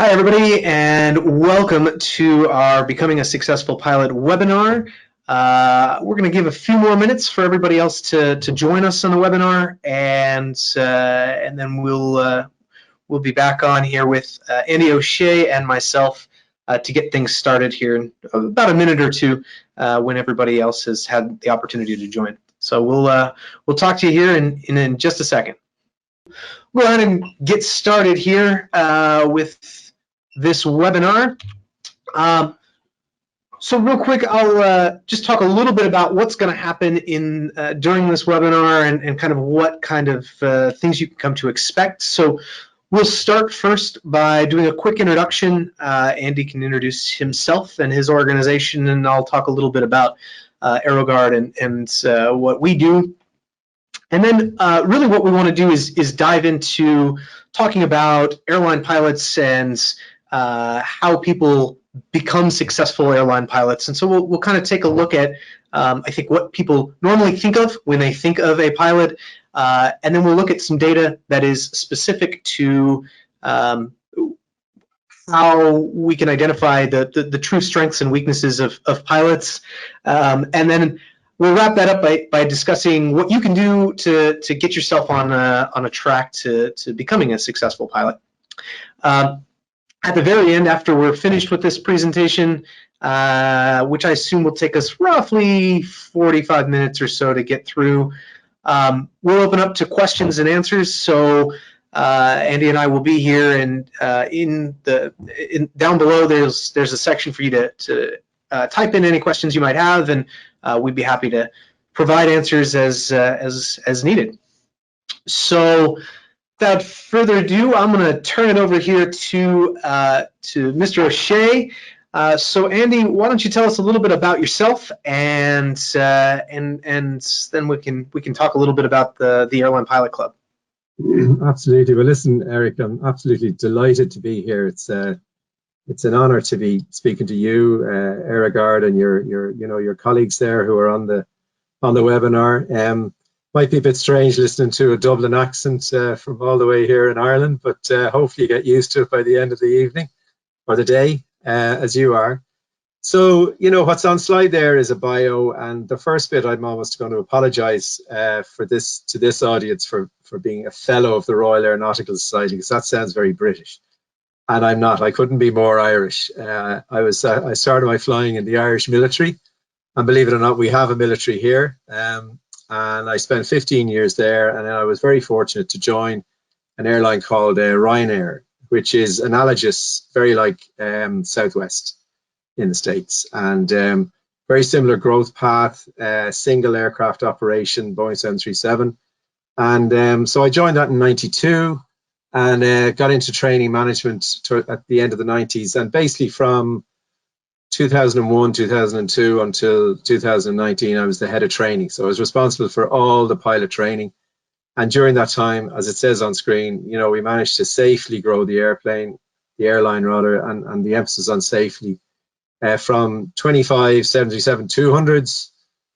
Hi, everybody, and welcome to our Becoming a Successful Pilot webinar. We're going to give a few more minutes for everybody else to join us on the webinar, and then we'll be back on here with Andy O'Shea and myself to get things started here in about a minute or two when everybody else has had the opportunity to join. So we'll talk to you here in just a second. We'll go ahead and get started here with this webinar. So real quick, I'll just talk a little bit about what's going to happen during this webinar and kind of what kind of things you can come to expect. So we'll start first by doing a quick introduction. Andy can introduce himself and his organization, and I'll talk a little bit about AeroGuard and what we do. And then really what we want to do is dive into talking about airline pilots and how people become successful airline pilots. And so we'll kind of take a look at, I think, what people normally think of when they think of a pilot, and then we'll look at some data that is specific to how we can identify the true strengths and weaknesses of pilots. And then we'll wrap that up by discussing what you can do to get yourself on a track to becoming a successful pilot. At the very end, after we're finished with this presentation, which I assume will take us roughly 45 minutes or so to get through, we'll open up to questions and answers. So Andy and I will be here, and down below there's a section for you to type in any questions you might have, and we'd be happy to provide answers as needed. So without further ado, I'm going to turn it over here to Mr. O'Shea. So Andy, why don't you tell us a little bit about yourself, and then we can talk a little bit about the Airline Pilot Club. Absolutely. Well, listen, Eric, I'm absolutely delighted to be here. It's an honor to be speaking to you, AeroGuard, and your colleagues there who are on the webinar. Might be a bit strange listening to a Dublin accent from all the way here in Ireland, but hopefully you get used to it by the end of the evening or the day, as you are. So, what's on slide there is a bio, and the first bit I'm almost going to apologise to this audience for being a fellow of the Royal Aeronautical Society, because that sounds very British, and I'm not. I couldn't be more Irish. I started my flying in the Irish military, and believe it or not, we have a military here. And I spent 15 years there, and then I was very fortunate to join an airline called Ryanair, which is analogous, very like Southwest in the States, and very similar growth path, single aircraft operation, Boeing 737. And so I joined that in '92 and got into training management at the end of the '90s, and basically from 2001, 2002 until 2019, I was the head of training. So I was responsible for all the pilot training. And during that time, as it says on screen, we managed to safely grow the airline rather, and the emphasis on safely, from 25 737-200s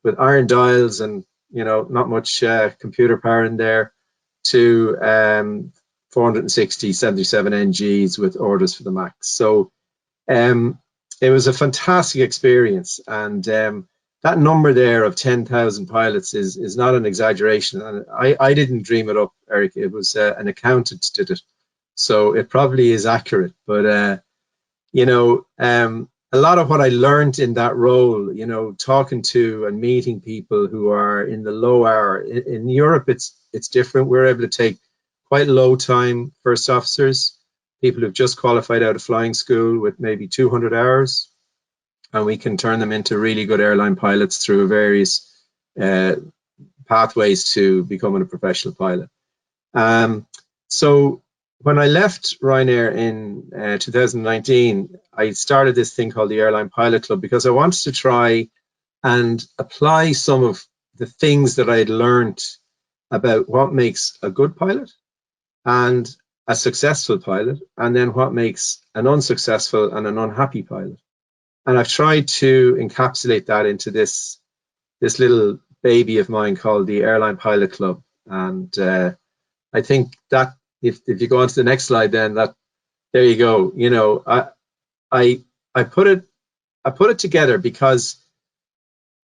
with iron dials and, not much computer power in there, to 460 737NGs with orders for the MAX. So, it was a fantastic experience, and that number there of 10,000 pilots is not an exaggeration. And I didn't dream it up, Eric. It was an accountant did it, so it probably is accurate. But a lot of what I learned in that role, talking to and meeting people who are in the low hour. In Europe, it's different. We're able to take quite low time first officers, people who've just qualified out of flying school with maybe 200 hours, and we can turn them into really good airline pilots through various pathways to becoming a professional pilot. So when I left Ryanair in 2019, I started this thing called the Airline Pilot Club, because I wanted to try and apply some of the things that I'd learned about what makes a good pilot and a successful pilot, and then what makes an unsuccessful and an unhappy pilot. And I've tried to encapsulate that into this little baby of mine called the Airline Pilot Club. And I think that if you go on to the next slide, then that There you go. You know, I put it together because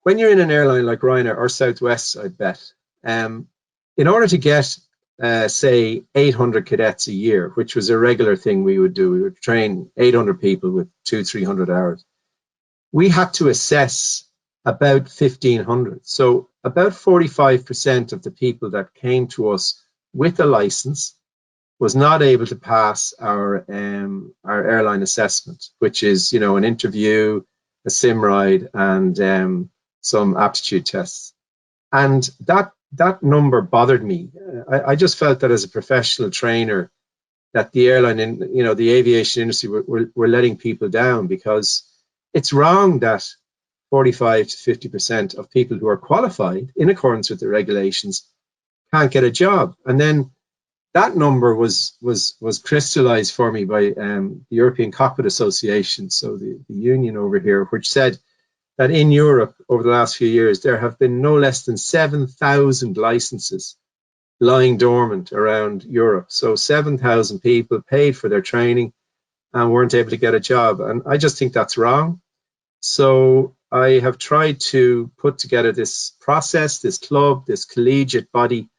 when you're in an airline like Ryanair or Southwest, I bet, in order to get say 800 cadets a year, which was a regular thing we would do, we would train 800 people with 200-300 hours. We had to assess about 1,500. So about 45% of the people that came to us with a license was not able to pass our airline assessment, which is, you know, an interview, a sim ride, and some aptitude tests. And that number bothered me. I just felt that as a professional trainer, that the airline, you know, the aviation industry were letting people down, because it's wrong that 45 to 50% of people who are qualified in accordance with the regulations can't get a job. And then that number was crystallized for me by the European Cockpit Association, so the union over here, which said that in Europe over the last few years there have been no less than 7,000 licenses lying dormant around Europe. So 7,000 people paid for their training and weren't able to get a job. And I just think that's wrong. So I have tried to put together this process, this club, this collegiate body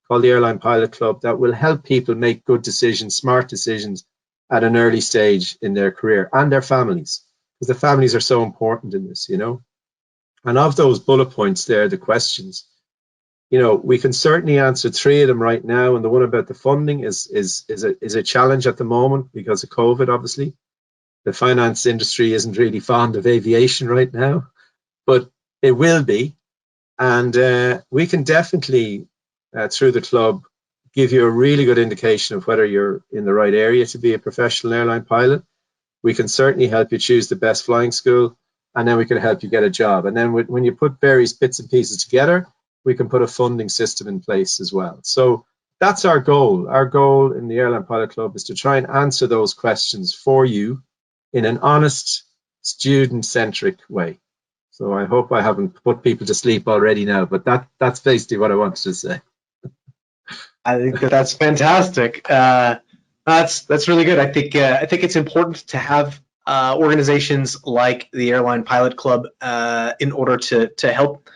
called the Airline Pilot Club that will help people make good decisions, smart decisions at an early stage in their career, and their families, because the families are so important in this, you know. And of those bullet points there, the questions, you know, we can certainly answer 3 of them right now, and the one about the funding is a challenge at the moment because of COVID, obviously. The finance industry isn't really fond of aviation right now, but it will be. And we can definitely, through the club, give you a really good indication of whether you're in the right area to be a professional airline pilot. We can certainly help you choose the best flying school, and then we can help you get a job. And then when you put various bits and pieces together, we can put a funding system in place as well. So that's our goal. Our goal in the Airline Pilot Club is to try and answer those questions for you in an honest, student-centric way. So I hope I haven't put people to sleep already now, but that's basically what I wanted to say. I think that's fantastic. That's really good. I think it's important to have organizations like the Airline Pilot Club in order to help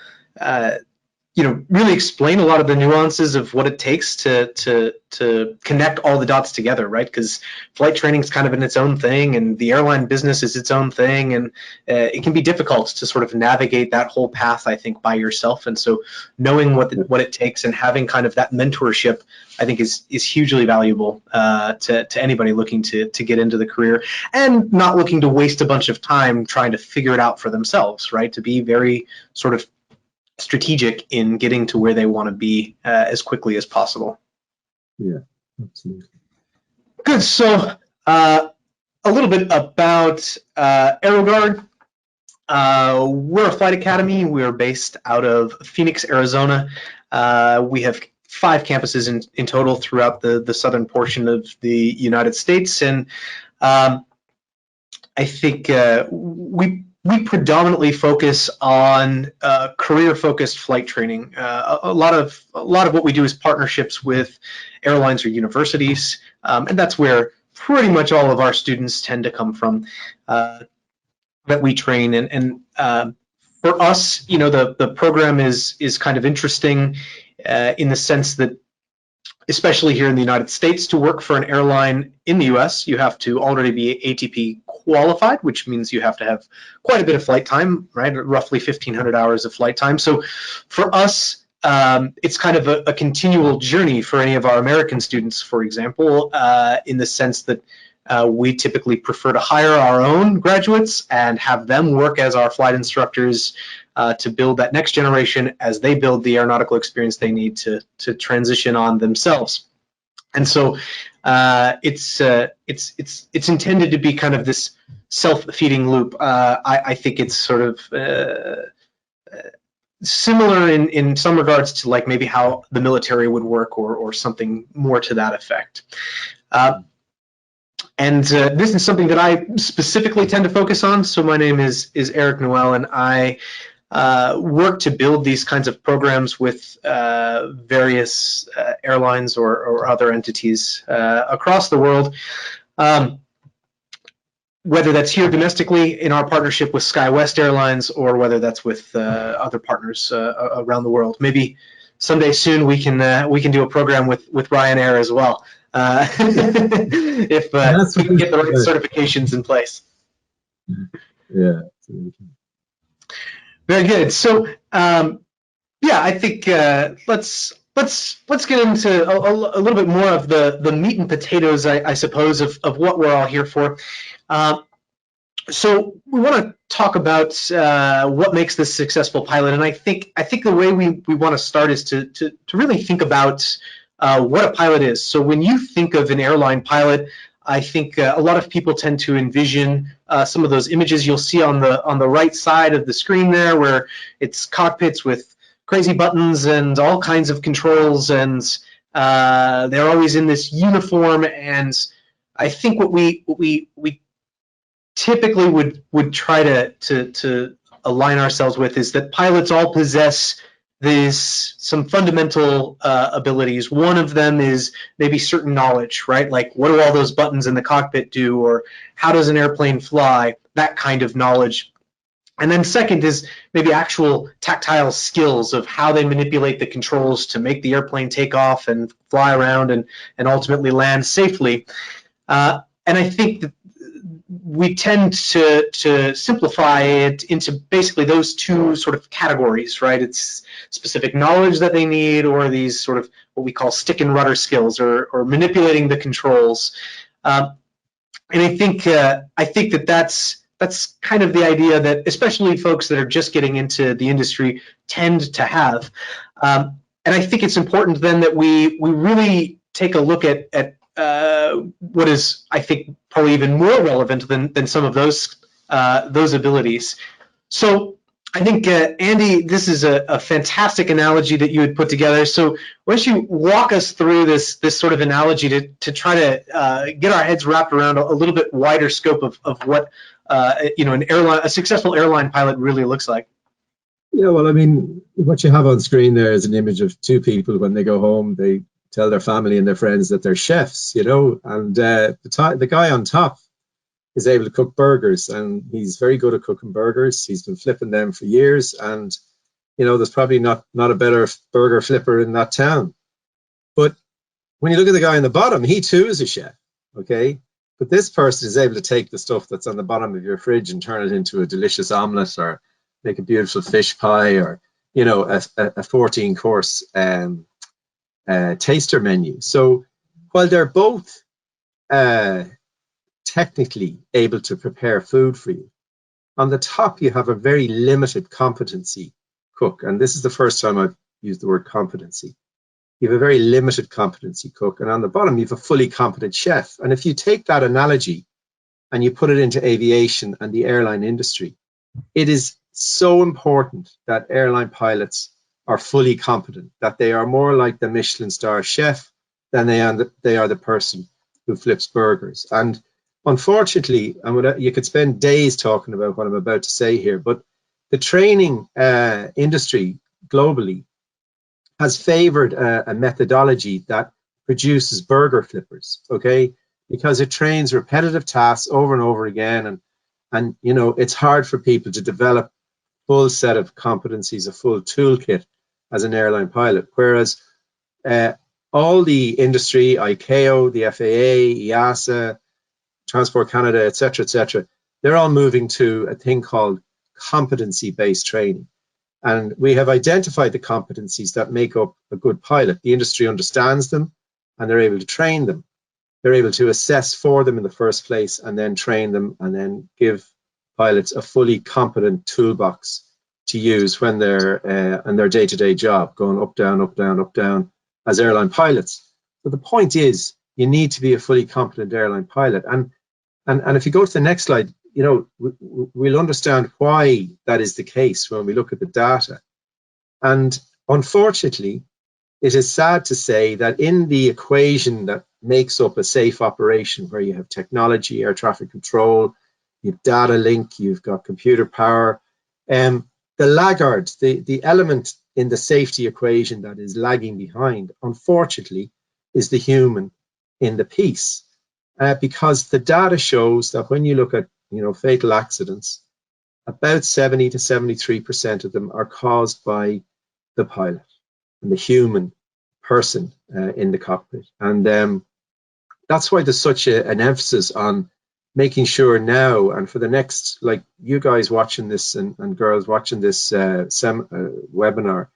you know, really explain a lot of the nuances of what it takes to connect all the dots together, right? Because flight training is kind of in its own thing, and the airline business is its own thing, and it can be difficult to sort of navigate that whole path, I think, by yourself. And so knowing what it takes and having kind of that mentorship, I think is hugely valuable to anybody looking to get into the career, and not looking to waste a bunch of time trying to figure it out for themselves, right? To be very sort of strategic in getting to where they want to be as quickly as possible. Yeah, absolutely. Good. So a little bit about AeroGuard. We're a flight academy. We're based out of Phoenix, Arizona. We have 5 campuses in total throughout the southern portion of the United States, and I think we predominantly focus on career-focused flight training. A lot of what we do is partnerships with airlines or universities, and that's where pretty much all of our students tend to come from that we train. And for us, you know, the program is kind of interesting in the sense that, especially here in the United States, to work for an airline in the US, you have to already be ATP qualified, which means you have to have quite a bit of flight time, right? Roughly 1,500 hours of flight time. So for us, it's kind of a continual journey for any of our American students, for example, in the sense that we typically prefer to hire our own graduates and have them work as our flight instructors to build that next generation as they build the aeronautical experience they need to transition on themselves. And so it's intended to be kind of this self-feeding loop. I think it's sort of similar in some regards to like maybe how the military would work, or something more to that effect. And this is something that I specifically tend to focus on. So my name is Eric Noel, and I work to build these kinds of programs with various airlines or other entities across the world. whether that's here domestically in our partnership with SkyWest Airlines, or whether that's with other partners around the world. Maybe someday soon we can do a program with Ryanair as well, if we can get the right certifications in place. Yeah. Very good. So yeah, I think let's get into a little bit more of the meat and potatoes, I suppose, of what we're all here for. So we want to talk about what makes this successful pilot, and I think the way we want to start is to really think about what a pilot is. So when you think of an airline pilot, I think a lot of people tend to envision some of those images you'll see on the right side of the screen there, where it's cockpits with crazy buttons and all kinds of controls, and they're always in this uniform. And I think what we typically would try to align ourselves with is that pilots all possess some fundamental abilities. One of them is maybe certain knowledge, right? Like, what do all those buttons in the cockpit do, or how does an airplane fly? That kind of knowledge. And then second is maybe actual tactile skills of how they manipulate the controls to make the airplane take off and fly around and ultimately land safely. And I think that we tend to simplify it into basically those two sort of categories, right? It's specific knowledge that they need, or these sort of what we call stick and rudder skills, or manipulating the controls. And I think that's kind of the idea that especially folks that are just getting into the industry tend to have. And I think it's important then that we really take a look at what is, I think, probably even more relevant than some of those abilities. So I think, Andy, this is a fantastic analogy that you had put together. So why don't you walk us through this sort of analogy to try to get our heads wrapped around a little bit wider scope of what a successful airline pilot really looks like. Yeah, well, I mean, what you have on screen there is an image of two people. When they go home, they tell their family and their friends that they're chefs, and the guy on top is able to cook burgers, and he's very good at cooking burgers. He's been flipping them for years, and there's probably not a better burger flipper in that town. But when you look at the guy on the bottom, he too is a chef, okay? But this person is able to take the stuff that's on the bottom of your fridge and turn it into a delicious omelette, or make a beautiful fish pie, or a 14-course taster menu. So while they're both technically able to prepare food for you, on the top you have a very limited competency cook, and this is the first time I've used the word competency. You have a very limited competency cook, and on the bottom you have a fully competent chef. And if you take that analogy and you put it into aviation and the airline industry, it is so important that airline pilots are fully competent, that they are more like the Michelin star chef than they are the person who flips burgers. And unfortunately, you could spend days talking about what I'm about to say here, but the training industry globally has favored a methodology that produces burger flippers, okay? Because it trains repetitive tasks over and over again, and it's hard for people to develop full set of competencies, a full toolkit as an airline pilot. Whereas all the industry, ICAO, the FAA, EASA, Transport Canada, etc., they're all moving to a thing called competency-based training. And we have identified the competencies that make up a good pilot. The industry understands them, and they're able to train them. They're able to assess for them in the first place, and then train them, and then give pilots a fully competent toolbox to use when they're on their day-to-day job, going up, down, up, down, up, down as airline pilots. So the point is, you need to be a fully competent airline pilot. And if you go to the next slide, we'll understand why that is the case when we look at the data. And unfortunately, it is sad to say that in the equation that makes up a safe operation, where you have technology, air traffic control, you've data link, you've got computer power, the laggard, the element in the safety equation that is lagging behind, unfortunately, is the human in the piece. Because the data shows that when you look at fatal accidents, about 70 to 73% of them are caused by the pilot and the human person in the cockpit. And that's why there's such an emphasis on making sure now and for the next, like you guys watching this and girls watching this webinar,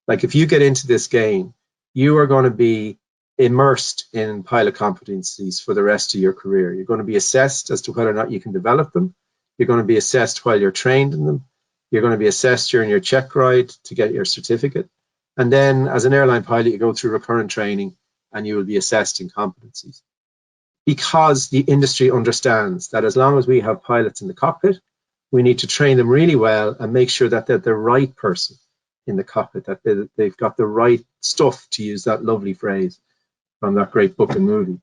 like if you get into this game, you are going to be immersed in pilot competencies for the rest of your career. You're going to be assessed as to whether or not you can develop them. You're going to be assessed while you're trained in them. You're going to be assessed during your check ride to get your certificate. And then as an airline pilot, you go through recurrent training and you will be assessed in competencies. Because the industry understands that as long as we have pilots in the cockpit, we need to train them really well and make sure that they're the right person in the cockpit, that they've got the right stuff, to use that lovely phrase from that great book and movie.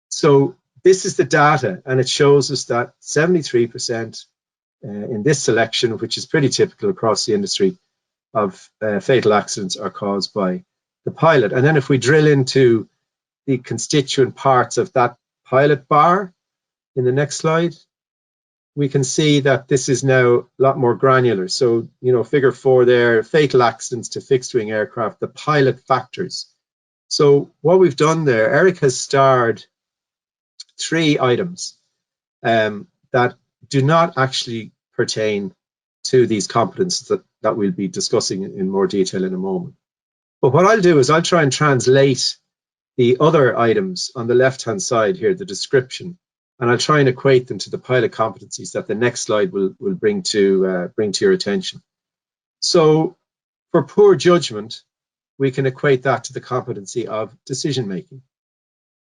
So this is the data, and it shows us that 73% in this selection, which is pretty typical across the industry, of fatal accidents are caused by the pilot. And then if we drill into the constituent parts of that pilot bar in the next slide, we can see that this is now a lot more granular. So, figure 4 there, fatal accidents to fixed wing aircraft, the pilot factors. So what we've done there, Eric has starred 3 items that do not actually pertain to these competencies that we'll be discussing in more detail in a moment. But what I'll do is I'll try and translate the other items on the left-hand side here, the description, and I'll try and equate them to the pilot competencies that the next slide will bring to your attention. So for poor judgment, we can equate that to the competency of decision-making.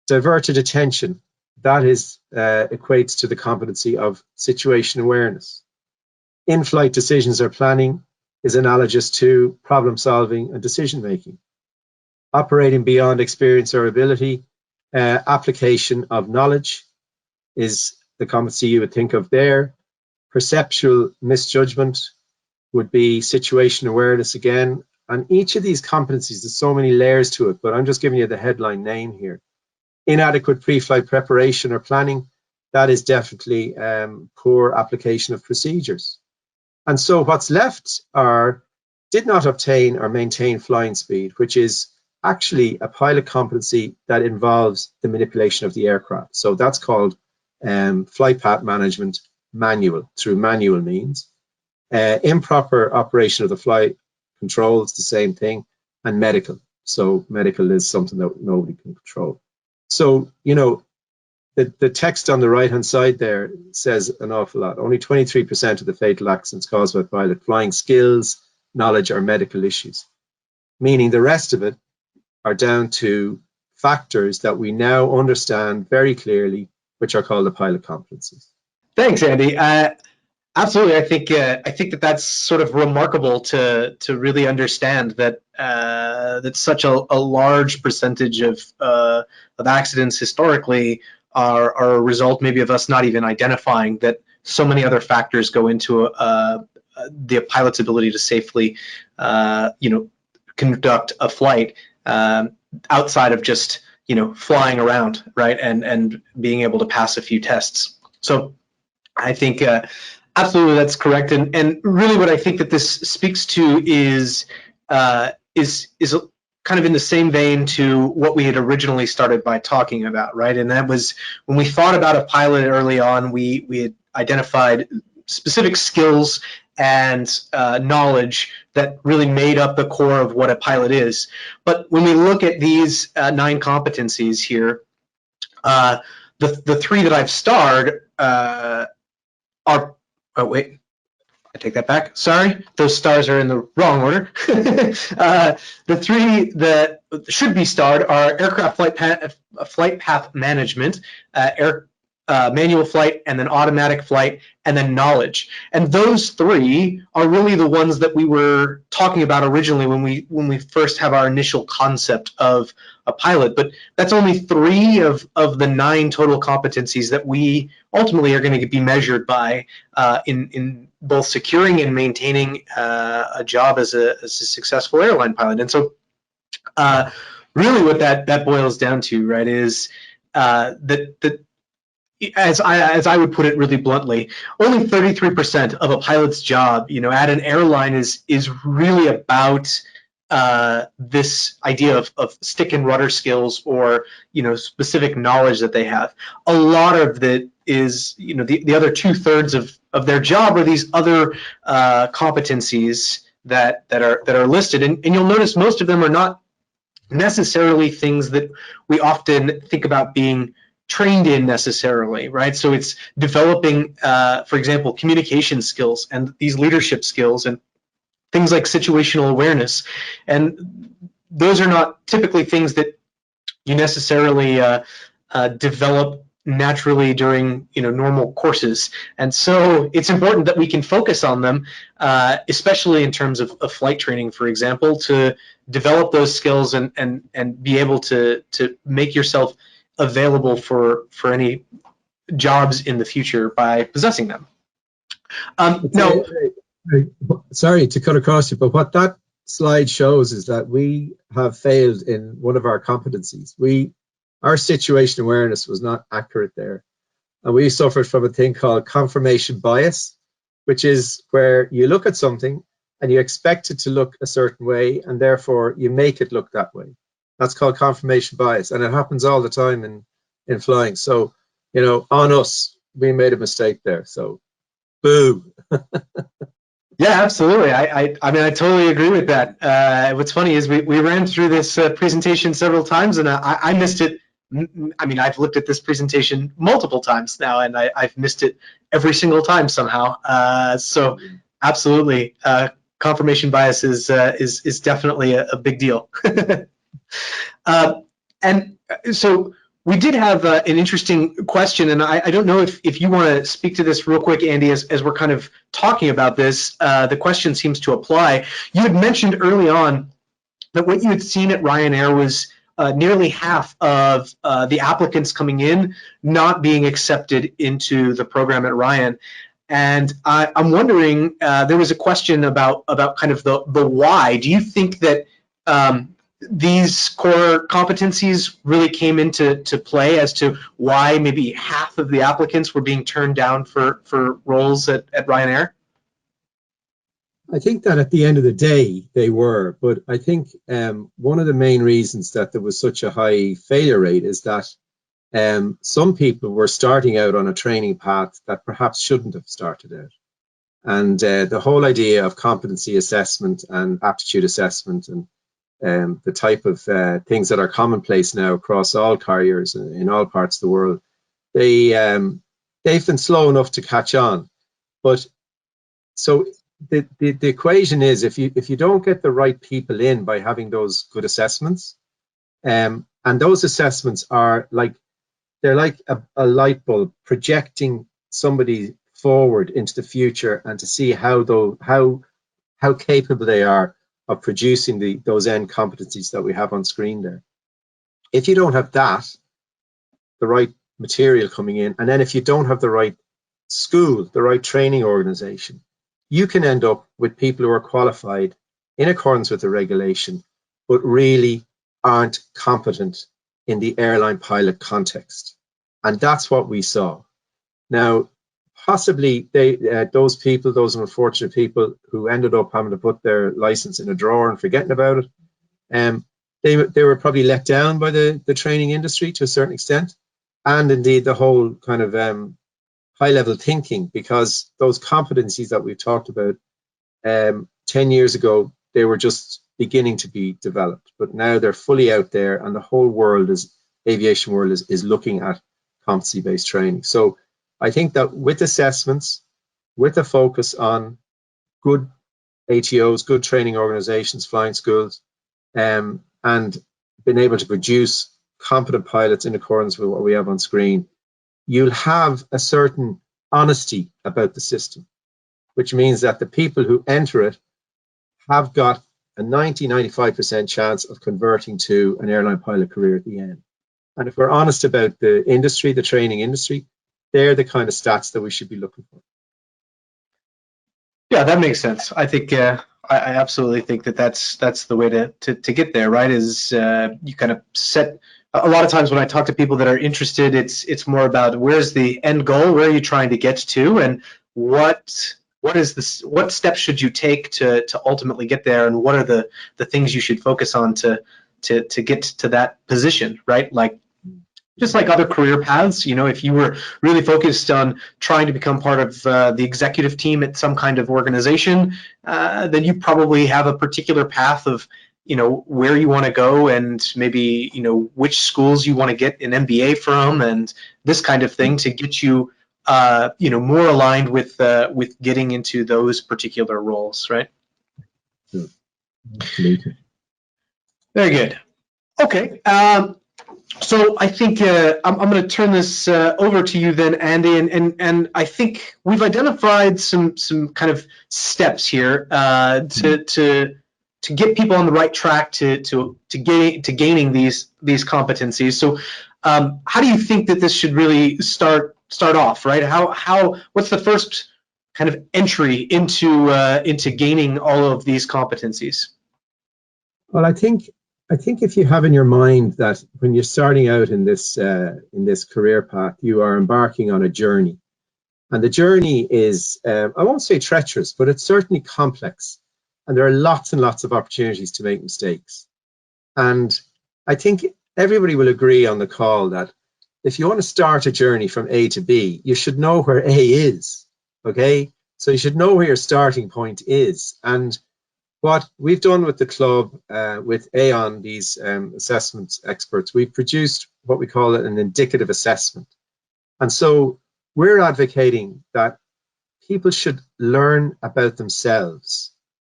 Diverted attention, that is equates to the competency of situation awareness. In-flight decisions or planning is analogous to problem-solving and decision-making. Operating beyond experience or ability, application of knowledge is the competency you would think of there. Perceptual misjudgment would be situation awareness again. And each of these competencies, there's so many layers to it, but I'm just giving you the headline name here. Inadequate pre-flight preparation or planning, that is definitely poor application of procedures. And so what's left are did not obtain or maintain flying speed, which is actually a pilot competency that involves the manipulation of the aircraft. So that's called flight path management manual, through manual means. Improper operation of the flight controls, the same thing, and medical. So medical is something that nobody can control. So, the text on the right-hand side there says an awful lot. Only 23% of the fatal accidents caused by pilot flying skills, knowledge, or medical issues, meaning the rest of it are down to factors that we now understand very clearly, which are called the pilot competencies. Thanks, Andy. Absolutely, I think that that's sort of remarkable to really understand that that such a large percentage of accidents historically are a result maybe of us not even identifying that so many other factors go into the pilot's ability to safely conduct a flight outside of just flying around, right, and being able to pass a few tests. So I think absolutely that's correct, and really what I think that this speaks to is kind of in the same vein to what we had originally started by talking about, right? And that was when we thought about a pilot early on, we had identified specific skills and knowledge that really made up the core of what a pilot is. But when we look at these 9 competencies here, the 3 that I've starred are, oh wait, I take that back. Sorry, those stars are in the wrong order. The 3 that should be starred are aircraft flight path management, manual flight, and then automatic flight, and then knowledge. And those 3 are really the ones that we were talking about originally when we first have our initial concept of a pilot. But that's only 3 of the 9 total competencies that we ultimately are going to be measured by in both securing and maintaining a job as a successful airline pilot. And so really what that boils down to, right, is that as I would put it really bluntly, only 33% of a pilot's job, at an airline is really about this idea of stick and rudder skills, or specific knowledge that they have. A lot of it is, the other 2/3 of their job are these other competencies that are listed, and you'll notice most of them are not necessarily things that we often think about being trained in necessarily, right? So it's developing, for example, communication skills and these leadership skills and things like situational awareness. And those are not typically things that you necessarily develop naturally during normal courses. And so it's important that we can focus on them, especially in terms of flight training, for example, to develop those skills and be able to make yourself available for any jobs in the future by possessing them. Now, sorry to cut across you, but what that slide shows is that we have failed in one of our competencies. Our situation awareness was not accurate there. And we suffered from a thing called confirmation bias, which is where you look at something and you expect it to look a certain way, and therefore you make it look that way. That's called confirmation bias, and it happens all the time in flying. So, on us, we made a mistake there. So, boo. Yeah, absolutely. I mean, I totally agree with that. What's funny is we ran through this presentation several times, and I missed it. I mean, I've looked at this presentation multiple times now, and I've missed it every single time somehow. So, absolutely, confirmation bias is definitely a big deal. And so we did have an interesting question, and I don't know if you want to speak to this real quick, Andy, as we're kind of talking about this. The question seems to apply. You had mentioned early on that what you had seen at Ryanair was nearly half of the applicants coming in not being accepted into the program at Ryan. And I'm wondering, there was a question about kind of the why. Do you think that these core competencies really came into play as to why maybe half of the applicants were being turned down for roles at Ryanair? I think that at the end of the day, they were. But I think one of the main reasons that there was such a high failure rate is that some people were starting out on a training path that perhaps shouldn't have started out. And the whole idea of competency assessment and aptitude assessment and the type of things that are commonplace now across all carriers in all parts of the world, they've been slow enough to catch on. But so the equation is, if you don't get the right people in by having those good assessments, and those assessments are they're like a light bulb projecting somebody forward into the future and to see how capable they are of producing those end competencies that we have on screen there. If you don't have that, the right material coming in, and then if you don't have the right school, the right training organization, you can end up with people who are qualified in accordance with the regulation, but really aren't competent in the airline pilot context. And that's what we saw. Now, possibly those unfortunate people who ended up having to put their license in a drawer and forgetting about it, they were probably let down by the training industry to a certain extent, and indeed the whole kind of high-level thinking, because those competencies that we've talked about 10 years ago, they were just beginning to be developed, but now they're fully out there, and the whole world aviation world is looking at competency-based training. So I think that with assessments, with a focus on good ATOs, good training organizations, flying schools, and being able to produce competent pilots in accordance with what we have on screen, you'll have a certain honesty about the system, which means that the people who enter it have got a 90-95% chance of converting to an airline pilot career at the end. And if we're honest about the industry, the training industry, they're the kind of stats that we should be looking for. Yeah, that makes sense. I think I absolutely think that's the way to get there, right? Is you kind of set a lot of times when I talk to people that are interested, it's more about where's the end goal, where are you trying to get to, and what steps should you take to ultimately get there, and what are the things you should focus on to get to that position, right? Like, just like other career paths, if you were really focused on trying to become part of the executive team at some kind of organization, then you probably have a particular path of, where you want to go, and maybe, which schools you want to get an MBA from, and this kind of thing to get you, more aligned with getting into those particular roles, right? Absolutely. Very good. Okay. So I think I'm going to turn this over to you then, Andy, and I think we've identified some kind of steps here to get people on the right track to gaining these competencies. So how do you think that this should really start off, right? What's the first kind of entry into gaining all of these competencies? Well, I think if you have in your mind that when you're starting out in this career path, you are embarking on a journey, and the journey is I won't say treacherous, but it's certainly complex, and there are lots and lots of opportunities to make mistakes. And I think everybody will agree on the call that if you want to start a journey from A to B, you should know where A is. Okay, so you should know where your starting point is. And what we've done with the club, with Aon, these assessment experts, we've produced what we call an indicative assessment. And so we're advocating that people should learn about themselves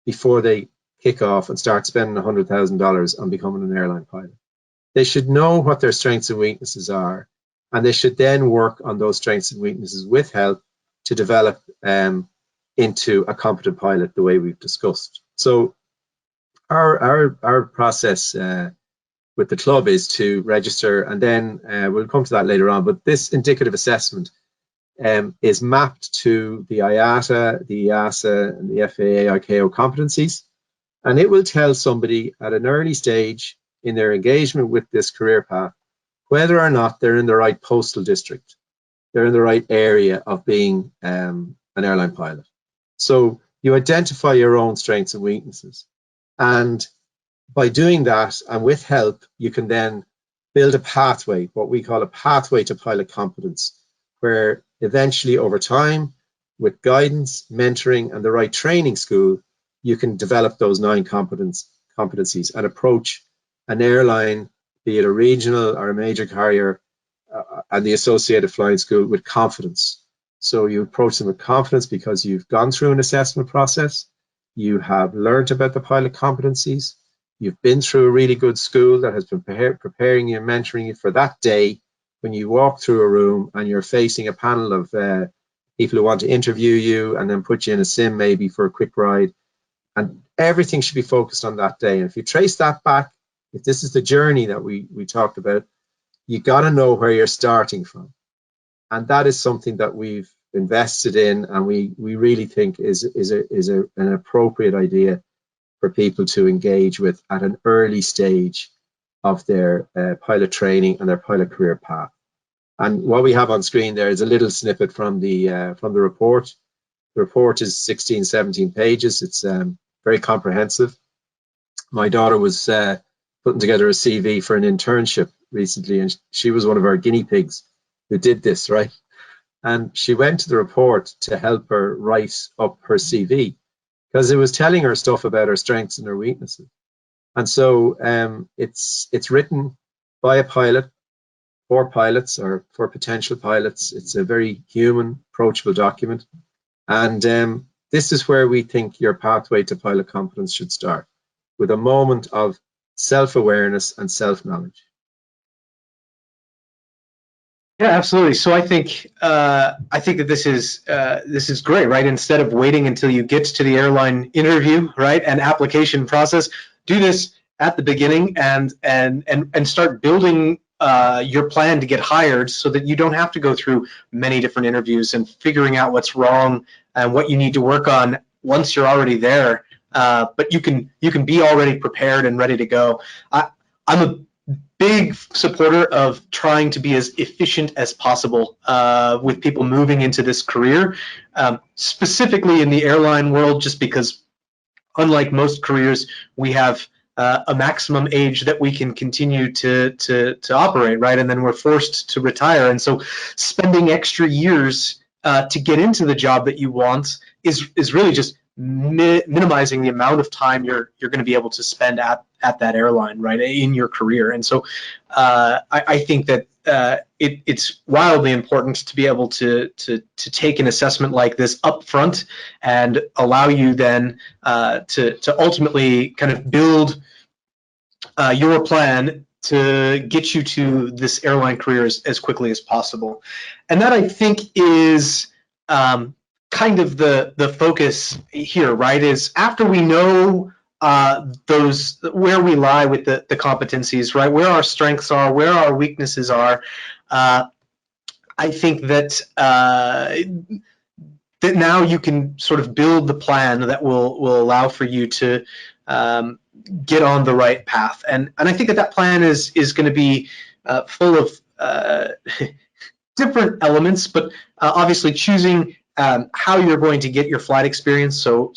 before they kick off and start spending $100,000 on becoming an airline pilot. They should know what their strengths and weaknesses are, and they should then work on those strengths and weaknesses with help to develop into a competent pilot the way we've discussed. So our process with the club is to register, and then we'll come to that later on, but this indicative assessment is mapped to the IATA, the EASA, and the FAA ICAO competencies, and it will tell somebody at an early stage in their engagement with this career path whether or not they're in the right postal district, they're in the right area of being an airline pilot. So you identify your own strengths and weaknesses, and by doing that and with help, you can then build a pathway, what we call a pathway to pilot competence, where eventually over time, with guidance, mentoring, and the right training school, you can develop those 9 competencies and approach an airline, be it a regional or a major carrier, and the associated flying school with confidence. So you approach them with confidence because you've gone through an assessment process, you have learned about the pilot competencies, you've been through a really good school that has been preparing you and mentoring you for that day when you walk through a room and you're facing a panel of people who want to interview you and then put you in a sim maybe for a quick ride. And everything should be focused on that day. And if you trace that back, if this is the journey that we talked about, you got to know where you're starting from. And that is something that we've invested in, and we really think is an appropriate idea for people to engage with at an early stage of their pilot training and their pilot career path. And what we have on screen there is a little snippet from the report. The report is 16, 17 pages. It's very comprehensive. My daughter was putting together a CV for an internship recently, and she was one of our guinea pigs who did this, right? And she went to the report to help her write up her CV because it was telling her stuff about her strengths and her weaknesses. And so it's written by a pilot, for pilots or for potential pilots. It's a very human, approachable document. And this is where we think your pathway to pilot competence should start, with a moment of self-awareness and self-knowledge. Yeah, absolutely. So I think that this is great, right? Instead of waiting until you get to the airline interview, right, and application process, do this at the beginning and start building your plan to get hired, so that you don't have to go through many different interviews and figuring out what's wrong and what you need to work on once you're already there. But you can be already prepared and ready to go. I'm a big supporter of trying to be as efficient as possible with people moving into this career, specifically in the airline world, just because unlike most careers, we have a maximum age that we can continue to operate, right? And then we're forced to retire. And so spending extra years to get into the job that you want is really just minimizing the amount of time you're going to be able to spend at that airline, right, in your career. And so I think that it's wildly important to be able to take an assessment like this up front and allow you then to ultimately kind of build your plan to get you to this airline career as quickly as possible. And that, I think, is kind of the focus here, right? Is after we know those where we lie with the competencies, right? Where our strengths are, where our weaknesses are. I think that that now you can sort of build the plan that will allow for you to get on the right path. And I think that plan is going to be full of different elements, but obviously choosing how you're going to get your flight experience. So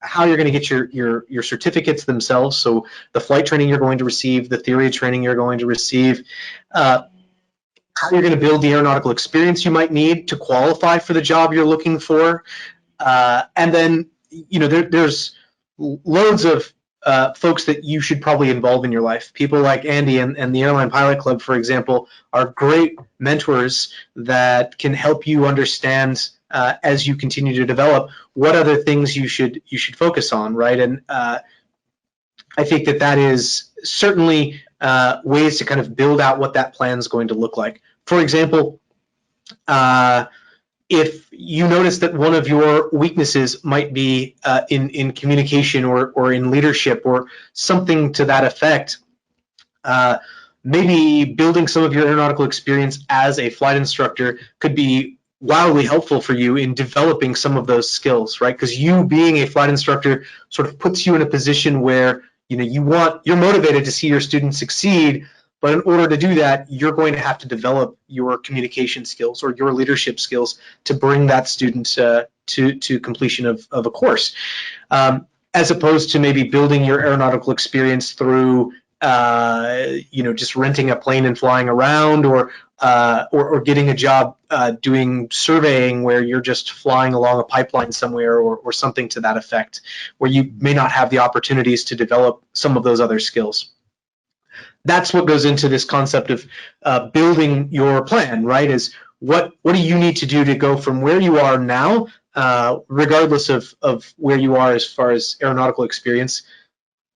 how you're going to get your certificates themselves. So the flight training you're going to receive, the theory training you're going to receive, how you're going to build the aeronautical experience you might need to qualify for the job you're looking for. And then, there's loads of folks that you should probably involve in your life. People like Andy and the Airline Pilot Club, for example, are great mentors that can help you understand as you continue to develop what other things you should focus on, right? And I think that is certainly ways to kind of build out what that plan is going to look like. For example, if you notice that one of your weaknesses might be in communication or in leadership or something to that effect, maybe building some of your aeronautical experience as a flight instructor could be wildly helpful for you in developing some of those skills, right? Because you being a flight instructor sort of puts you in a position where you're motivated to see your students succeed, but in order to do that, you're going to have to develop your communication skills or your leadership skills to bring that student to completion of a course, as opposed to maybe building your aeronautical experience through just renting a plane and flying around, or getting a job doing surveying where you're just flying along a pipeline somewhere, or something to that effect, where you may not have the opportunities to develop some of those other skills. That's what goes into this concept of building your plan, right? Is what do you need to do to go from where you are now, regardless of where you are as far as aeronautical experience.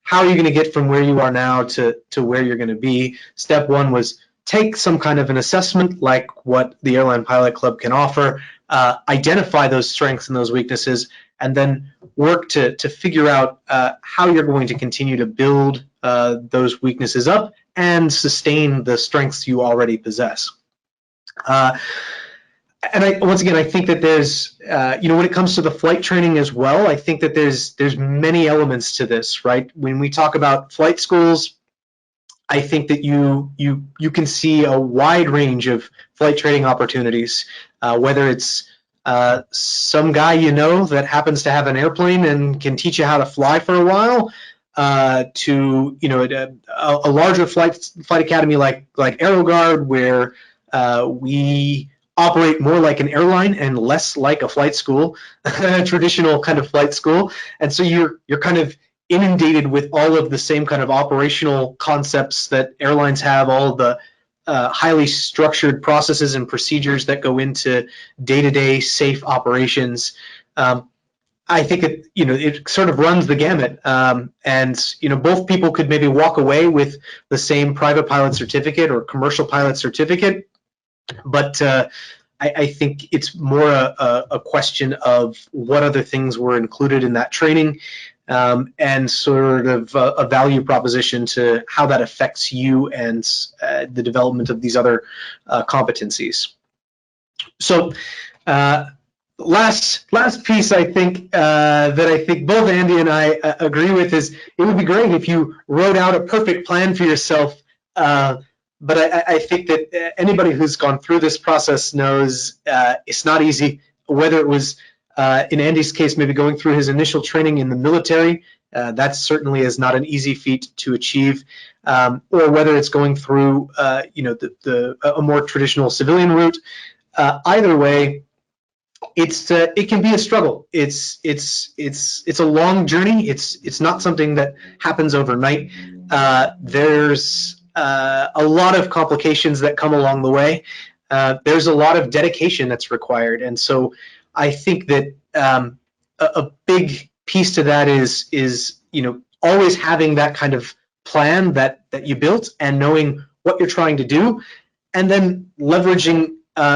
How are you going to get from where you are now to where you're going to be? Step one was take some kind of an assessment like what the Airline Pilot Club can offer, identify those strengths and those weaknesses, and then work to figure out how you're going to continue to build those weaknesses up and sustain the strengths you already possess. And once again, I think that there's, when it comes to the flight training as well, I think that there's many elements to this, right? When we talk about flight schools, I think that you can see a wide range of flight training opportunities, whether it's some guy that happens to have an airplane and can teach you how to fly for a while, to a larger flight academy like AeroGuard, where we operate more like an airline and less like a flight school, a traditional kind of flight school. And so you're kind of inundated with all of the same kind of operational concepts that airlines have, all of the highly structured processes and procedures that go into day-to-day safe operations. I think it sort of runs the gamut, and both people could maybe walk away with the same private pilot certificate or commercial pilot certificate, but I think it's more a question of what other things were included in that training, and sort of a value proposition to how that affects you and the development of these other competencies. So last piece I think that I think both Andy and I agree with is it would be great if you wrote out a perfect plan for yourself But I think that anybody who's gone through this process knows it's not easy. Whether it was in Andy's case, maybe going through his initial training in the military, that certainly is not an easy feat to achieve, or whether it's going through a more traditional civilian route. Either way, it can be a struggle. It's a long journey. It's not something that happens overnight. There's a lot of complications that come along the way. There's a lot of dedication that's required, and so I think that a big piece to that is always having that kind of plan that you built and knowing what you're trying to do, and then leveraging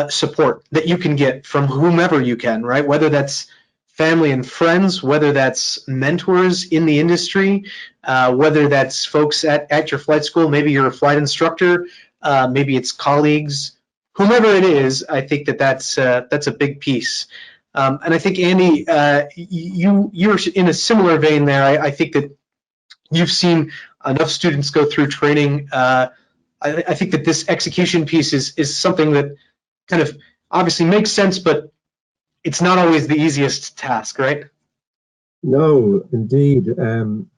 support that you can get from whomever you can, right? Whether that's family and friends, whether that's mentors in the industry, whether that's folks at your flight school, maybe you're a flight instructor, maybe it's colleagues, whomever it is. I think that's a big piece. And I think, Andy, you're in a similar vein there. I think that you've seen enough students go through training. I think that this execution piece is something that kind of obviously makes sense, but it's not always the easiest task, right? No, indeed.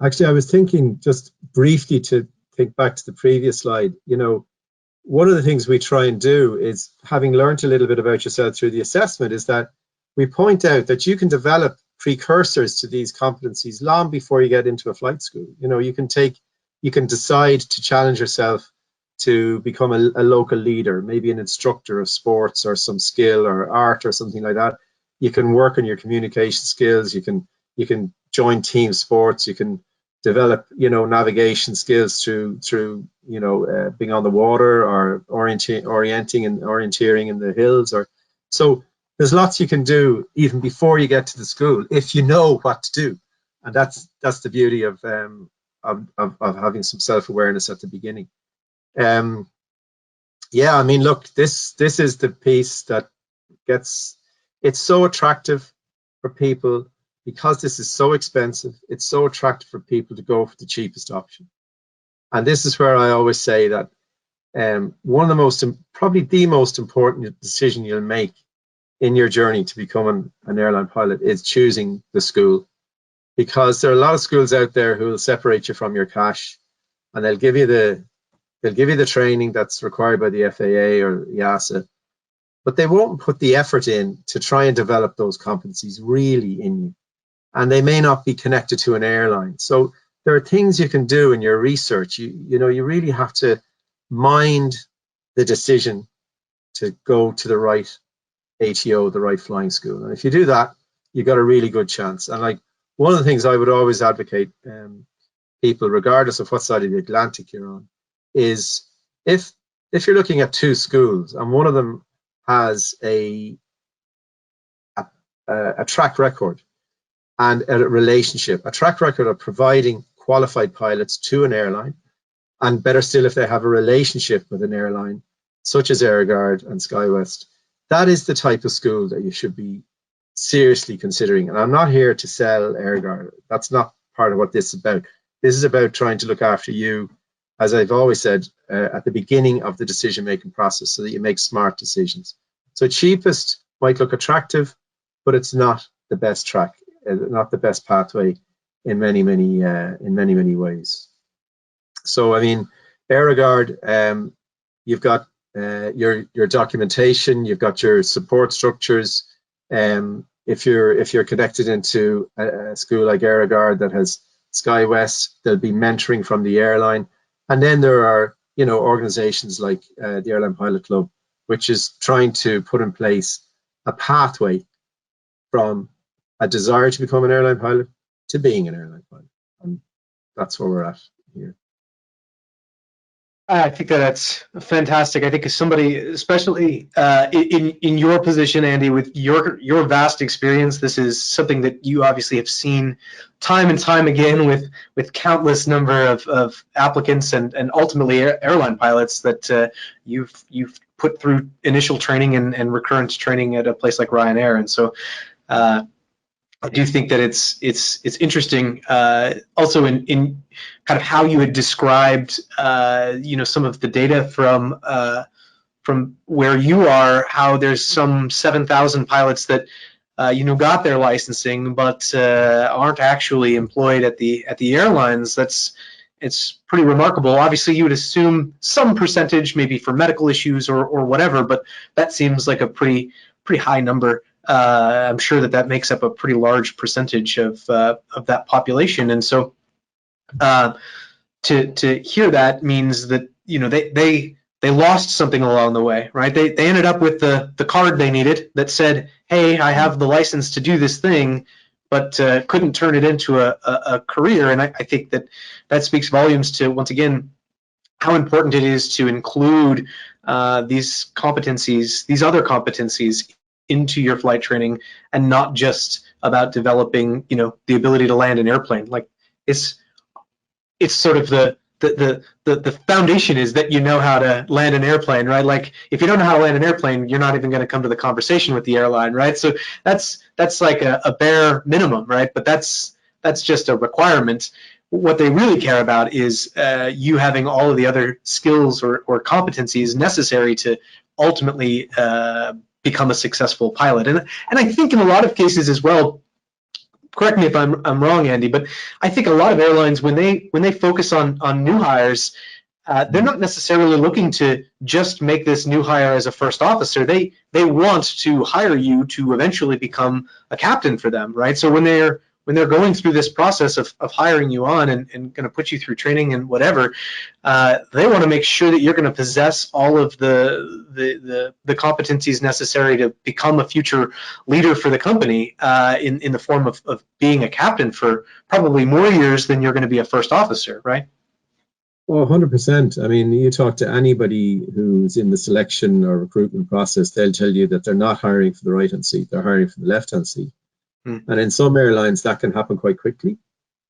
Actually, I was thinking just briefly to think back to the previous slide. One of the things we try and do is, having learned a little bit about yourself through the assessment, is that we point out that you can develop precursors to these competencies long before you get into a flight school. You can decide to challenge yourself to become a local leader, maybe an instructor of sports or some skill or art or something like that. You can work on your communication skills. You can join team sports. You can develop, navigation skills through being on the water, or orienting and orienteering in the hills. So there's lots you can do even before you get to the school if you know what to do, and that's the beauty of having some self-awareness at the beginning. Yeah, I mean, look, this is the piece that it's so attractive for people because this is so expensive. It's so attractive for people to go for the cheapest option. And this is where I always say that one of the probably the most important decision you'll make in your journey to become an airline pilot is choosing the school, because there are a lot of schools out there who will separate you from your cash, and they'll give you the training that's required by the FAA or EASA, but they won't put the effort in to try and develop those competencies really in you, and they may not be connected to an airline. So there are things you can do in your research. You really have to mind the decision to go to the right ATO, the right flying school, and if you do that, you've got a really good chance. And like, one of the things I would always advocate people, regardless of what side of the Atlantic you're on, is if you're looking at two schools and one of them has a track record and a relationship, a track record of providing qualified pilots to an airline, and better still if they have a relationship with an airline such as AeroGuard and SkyWest, that is the type of school that you should be seriously considering. And I'm not here to sell AeroGuard. That's not part of what this is about. This is about trying to look after you, as I've always said, at the beginning of the decision-making process, so that you make smart decisions. So cheapest might look attractive, but it's not the best track, not the best pathway in many ways. So I mean, AeroGuard, you've got your documentation, you've got your support structures. If you're connected into a school like AeroGuard that has SkyWest, there'll be mentoring from the airline, and then there are organizations like the Airline Pilot Club, which is trying to put in place a pathway from a desire to become an airline pilot to being an airline pilot, and that's where we're at here. I think that's fantastic. I think as somebody, especially in your position, Andy, with your vast experience, this is something that you obviously have seen time and time again with countless number of applicants and ultimately airline pilots that you've put through initial training and recurrent training at a place like Ryanair. And so I do think that it's interesting, also in kind of how you had described, some of the data from where you are, how there's some 7,000 pilots that got their licensing but aren't actually employed at the airlines. It's pretty remarkable. Obviously, you would assume some percentage, maybe for medical issues or whatever, but that seems like a pretty high number. I'm sure that makes up a pretty large percentage of that population, and so to hear that means that they lost something along the way, right? They ended up with the card they needed that said, "Hey, I have the license to do this thing," but couldn't turn it into a career. And I think that speaks volumes to, once again, how important it is to include these competencies, these other competencies, into your flight training, and not just about developing, the ability to land an airplane. Like it's sort of the foundation is that you know how to land an airplane, right? Like if you don't know how to land an airplane, you're not even going to come to the conversation with the airline, right? So that's like a bare minimum, right? But that's just a requirement. What they really care about is you having all of the other skills or competencies necessary to ultimately become a successful pilot. And I think in a lot of cases as well, correct me if I'm wrong, Andy, but I think a lot of airlines, when they focus on new hires, they're not necessarily looking to just make this new hire as a first officer. They want to hire you to eventually become a captain for them, right? So when they're going through this process of hiring you on and going to put you through training and whatever, they want to make sure that you're going to possess all of the competencies necessary to become a future leader for the company, in the form of being a captain for probably more years than you're going to be a first officer, right? Well, 100%. I mean, you talk to anybody who's in the selection or recruitment process, they'll tell you that they're not hiring for the right-hand seat, they're hiring for the left-hand seat. And in some airlines, that can happen quite quickly.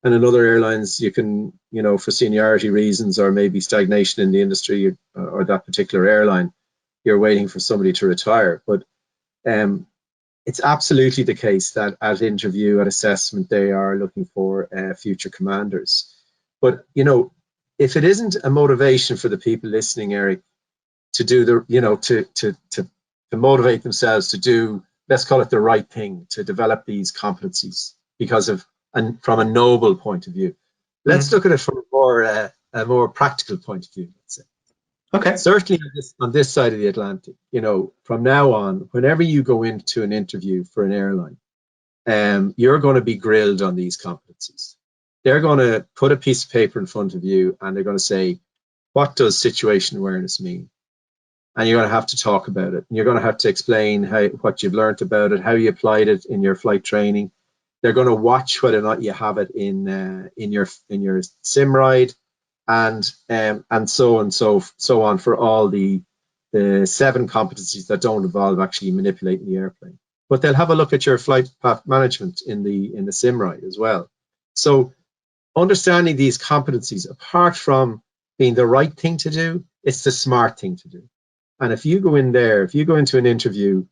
And in other airlines, you can, for seniority reasons or maybe stagnation in the industry or that particular airline, you're waiting for somebody to retire. But it's absolutely the case that at interview, at assessment, they are looking for future commanders. But, if it isn't a motivation for the people listening, Eric, to do to motivate themselves to do, let's call it the right thing, to develop these competencies from a noble point of view. Let's look at it from a more practical point of view, let's say. Okay. Certainly on this side of the Atlantic, from now on, whenever you go into an interview for an airline, you're going to be grilled on these competencies. They're going to put a piece of paper in front of you and they're going to say, what does situation awareness mean? And you're going to have to talk about it. And you're going to have to explain what you've learned about it, how you applied it in your flight training. They're going to watch whether or not you have it in your sim ride, and so on for all the 7 competencies that don't involve actually manipulating the airplane. But they'll have a look at your flight path management in the sim ride as well. So understanding these competencies, apart from being the right thing to do, it's the smart thing to do. And if you go into an interview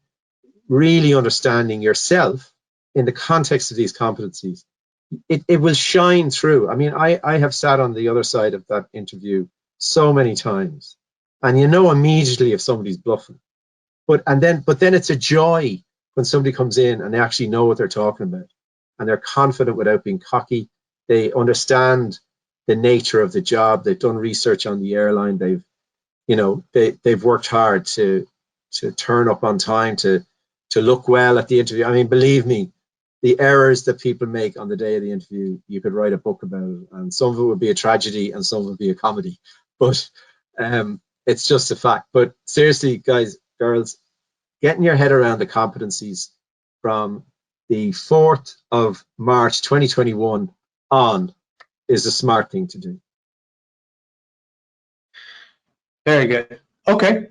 really understanding yourself in the context of these competencies, it will shine through. I mean, I have sat on the other side of that interview so many times, and immediately if somebody's bluffing. But then it's a joy when somebody comes in and they actually know what they're talking about, and they're confident without being cocky. They understand the nature of the job. They've done research on the airline. They've worked hard to turn up on time, to look well at the interview. I mean, believe me, the errors that people make on the day of the interview, you could write a book about it, and some of it would be a tragedy and some would be a comedy. But it's just a fact. But seriously, guys, girls, getting your head around the competencies from the 4th of March 2021 on is a smart thing to do. Very good. Okay.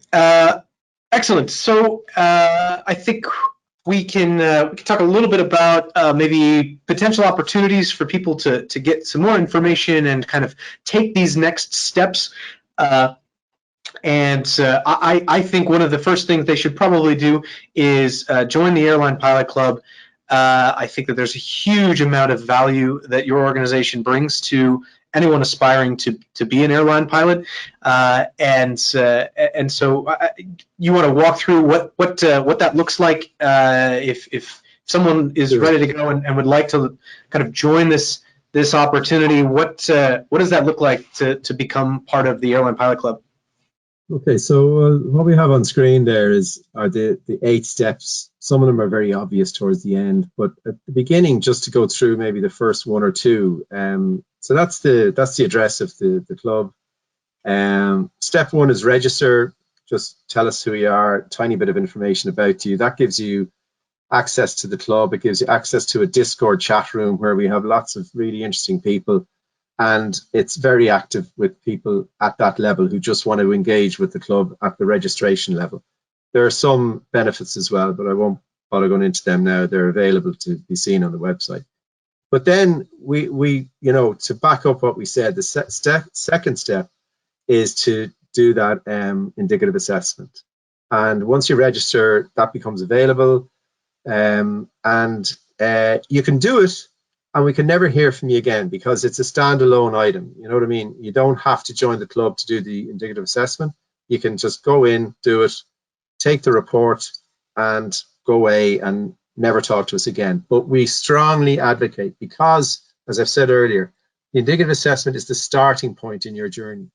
Excellent. So I think we can talk a little bit about maybe potential opportunities for people to get some more information and kind of take these next steps. I think one of the first things they should probably do is join the Airline Pilot Club. I think that there's a huge amount of value that your organization brings to anyone aspiring to be an airline pilot, and so you want to walk through what that looks like if someone is ready to go and would like to kind of join this opportunity. What does that look like to become part of the Airline Pilot Club? Okay, so what we have on screen there are the 8 steps. Some of them are very obvious towards the end, but at the beginning, just to go through maybe the first 1 or 2. So that's the address of the club. Step 1 is register. Just tell us who you are, tiny bit of information about you. That gives you access to the club. It gives you access to a Discord chat room where we have lots of really interesting people, and it's very active with people at that level who just want to engage with the club at the registration level. There are some benefits as well, but I won't bother going into them now. They're available to be seen on the website. But then we to back up what we said, the second step is to do that indicative assessment. And once you register, that becomes available. And you can do it, and we can never hear from you again because it's a standalone item. You know what I mean? You don't have to join the club to do the indicative assessment. You can just go in, do it, take the report, and go away and never talk to us again. But we strongly advocate, because, as I've said earlier, the indicative assessment is the starting point in your journey.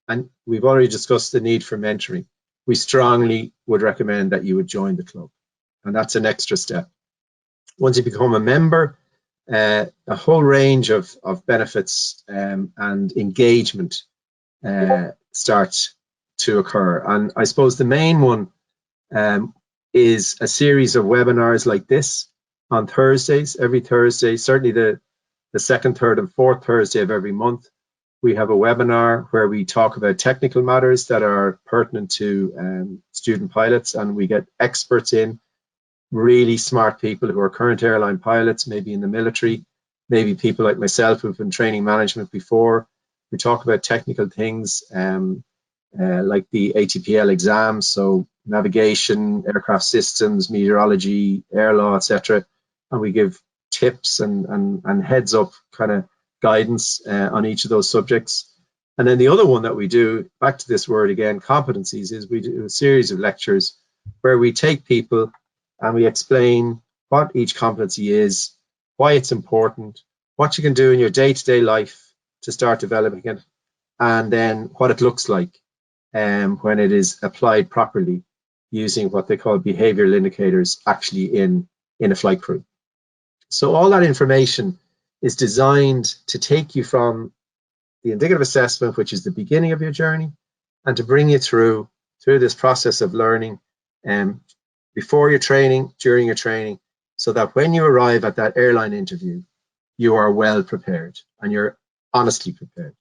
And we've already discussed the need for mentoring. We strongly would recommend that you would join the club. And that's an extra step. Once you become a member, a whole range of benefits and engagement starts to occur. And I suppose the main one is a series of webinars like this on Thursdays, every Thursday, certainly the second, third, and fourth Thursday of every month. We have a webinar where we talk about technical matters that are pertinent to student pilots, and we get experts in, really smart people who are current airline pilots, maybe in the military, maybe people like myself who've been training management before. We talk about technical things like the ATPL exams, so navigation, aircraft systems, meteorology, air law, etc. And we give tips and heads up kind of guidance on each of those subjects. And then the other one that we do, back to this word again, competencies, is we do a series of lectures where we take people and we explain what each competency is, why it's important, what you can do in your day-to-day life to start developing it, and then what it looks like when it is applied properly using what they call behavioral indicators actually in a flight crew. So all that information is designed to take you from the indicative assessment, which is the beginning of your journey, and to bring you through this process of learning before your training, during your training, so that when you arrive at that airline interview, you are well prepared and you're honestly prepared,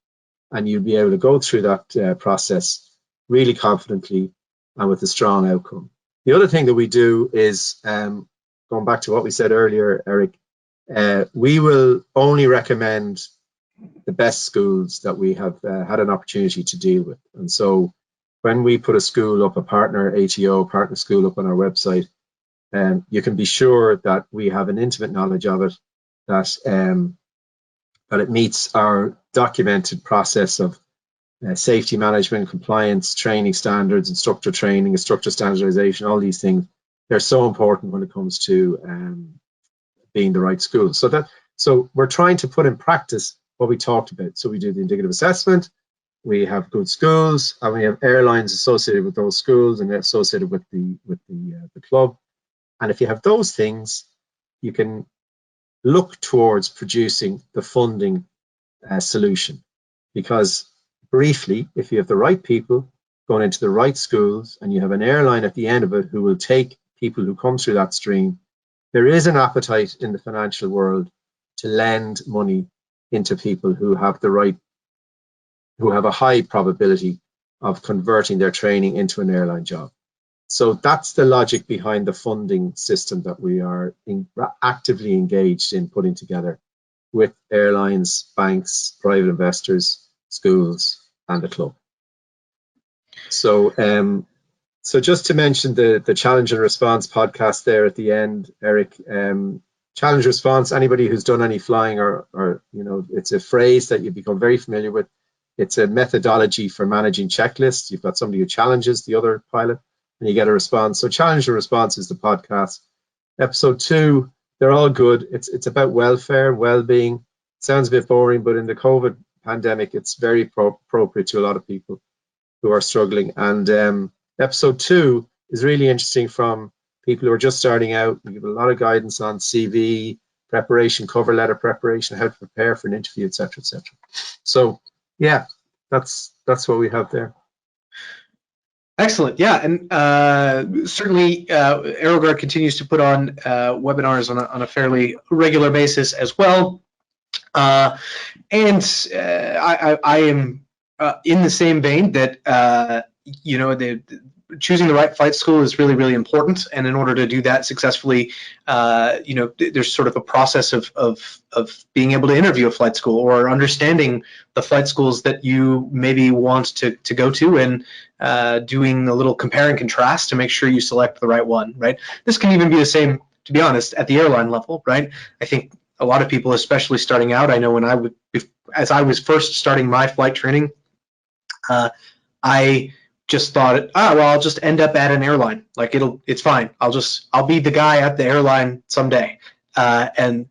and you'll be able to go through that process really confidently and with a strong outcome. The other thing that we do is, going back to what we said earlier, Eric, we will only recommend the best schools that we have had an opportunity to deal with. And so when we put a school up, a partner ATO, partner school up on our website, you can be sure that we have an intimate knowledge of it, that it meets our documented process of safety management, compliance, training standards, instructor training, instructor standardization, all these things. They're so important when it comes to being the right school. So we're trying to put in practice what we talked about. So we do the indicative assessment, we have good schools, and we have airlines associated with those schools and associated with the club. And if you have those things, you can look towards producing the funding solution. Because briefly, if you have the right people going into the right schools and you have an airline at the end of it who will take people who come through that stream, there is an appetite in the financial world to lend money into people who have a high probability of converting their training into an airline job. So that's the logic behind the funding system that we are actively engaged in putting together with airlines, banks, private investors, schools, and the club. So So just to mention the challenge and response podcast there at the end, Eric. Challenge response, anybody who's done any flying or it's a phrase that you become very familiar with. It's a methodology for managing checklists. You've got somebody who challenges the other pilot and you get a response. So challenge and response is the podcast. Episode 2, they're all good. It's about welfare, well-being. Sounds a bit boring, but in the COVID pandemic, it's very appropriate to a lot of people who are struggling. And episode 2 is really interesting from people who are just starting out. We give a lot of guidance on CV preparation, cover letter preparation, how to prepare for an interview, etc., etc. So yeah, that's what we have there. Excellent. Yeah, and certainly AeroGuard continues to put on webinars on a fairly regular basis as well. I am in the same vein that choosing the right flight school is really, really important. And in order to do that successfully, there's sort of a process of being able to interview a flight school or understanding the flight schools that you maybe want to go to and doing a little compare and contrast to make sure you select the right one, right? This can even be the same, to be honest, at the airline level, right? I think a lot of people, especially starting out, I know as I was first starting my flight training, I just thought, well, I'll just end up at an airline. Like it's fine. I'll be the guy at the airline someday. And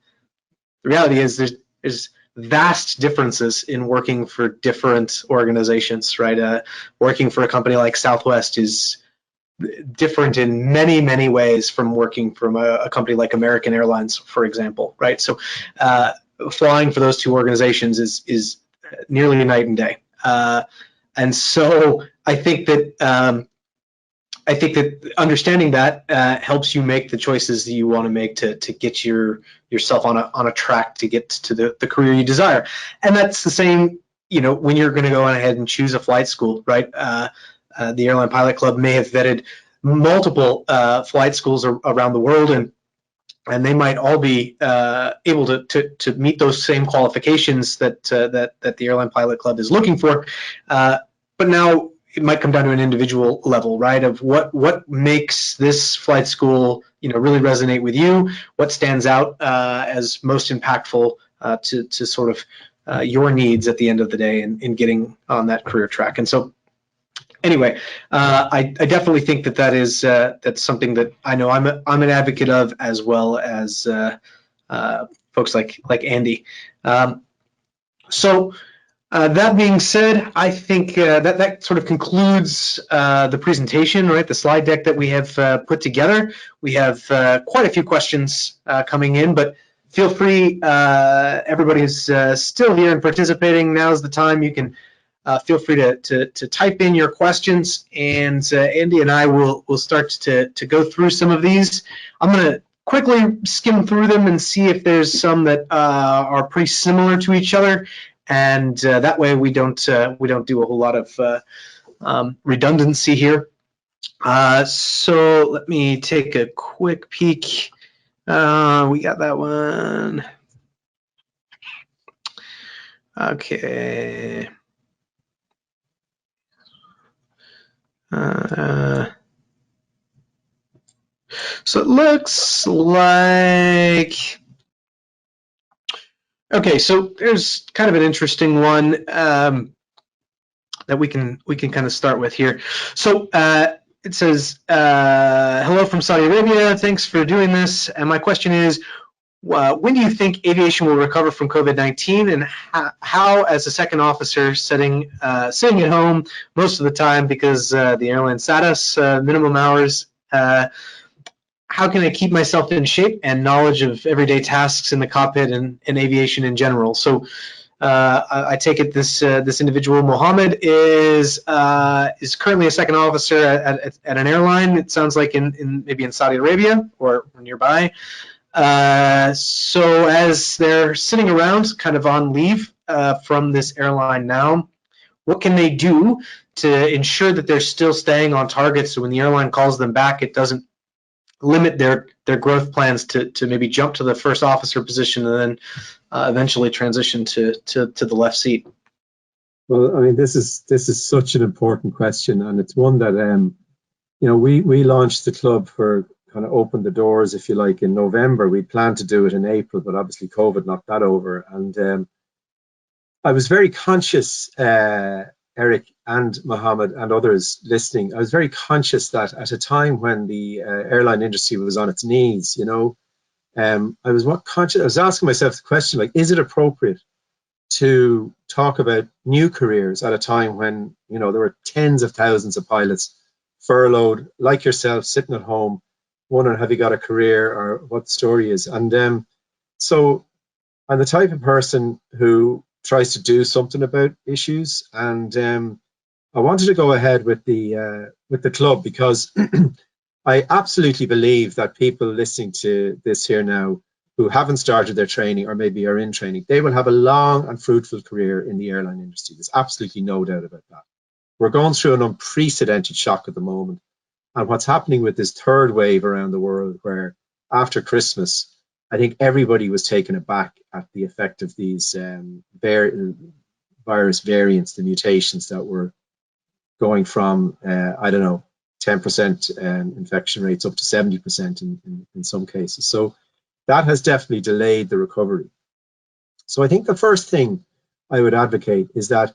the reality is there's vast differences in working for different organizations, right? Working for a company like Southwest is different in many, many ways from working from a company like American Airlines, for example, right? So flying for those two organizations is nearly night and day. And so I think that understanding that helps you make the choices that you want to make to get yourself on a track to get to the career you desire. And that's the same, when you're going to go on ahead and choose a flight school, right? The Airline Pilot Club may have vetted multiple flight schools around the world, and they might all be able to meet those same qualifications that the Airline Pilot Club is looking for. But now it might come down to an individual level, right? Of what makes this flight school, really resonate with you? What stands out as most impactful to sort of your needs at the end of the day in getting on that career track? And so, anyway, I definitely think that's something that I know I'm an advocate of, as well as folks like Andy. That being said, I think that sort of concludes the presentation, right? The slide deck that we have put together. We have quite a few questions coming in, but feel free, everybody who's still here and participating, now's the time. You can feel free to type in your questions, and Andy and I will start to go through some of these. I'm going to quickly skim through them and see if there's some that are pretty similar to each other. And that way we don't do a whole lot of redundancy here. So let me take a quick peek. We got that one. Okay. So it looks like. Okay, so there's kind of an interesting one that we can kind of start with here. So it says, hello from Saudi Arabia, thanks for doing this. And my question is, when do you think aviation will recover from COVID-19, and how, as a second officer sitting at home most of the time because the airline sat us minimum hours, how can I keep myself in shape and knowledge of everyday tasks in the cockpit and aviation in general? So I take it this individual, Mohammed, is currently a second officer at an airline. It sounds like maybe in Saudi Arabia or nearby. So as they're sitting around, kind of on leave from this airline now, what can they do to ensure that they're still staying on target, so when the airline calls them back, it doesn't limit their growth plans to maybe jump to the first officer position and then eventually transition to the left seat? Well, I mean, this is such an important question, and it's one that you know, we launched the club for kind of opened the doors, if you like, in November. We planned to do it in April, but obviously COVID knocked that over. And I was very conscious, Eric and Mohammed and others listening, I was very conscious that at a time when the airline industry was on its knees, you know, I was asking myself the question, like, is it appropriate to talk about new careers at a time when, you know, there were tens of thousands of pilots furloughed, like yourself, sitting at home, wondering have you got a career or what the story is. And so I'm the type of person who tries to do something about issues, and I wanted to go ahead with the club because I absolutely believe that people listening to this here now who haven't started their training or maybe are in training, they will have a long and fruitful career in the airline industry. There's absolutely no doubt about that. We're going through an unprecedented shock at the moment. And what's happening with this third wave around the world, where after Christmas, I think everybody was taken aback at the effect of these virus variants, the mutations that were going from, I don't know, 10% infection rates up to 70% in some cases. So that has definitely delayed the recovery. So I think the first thing I would advocate is that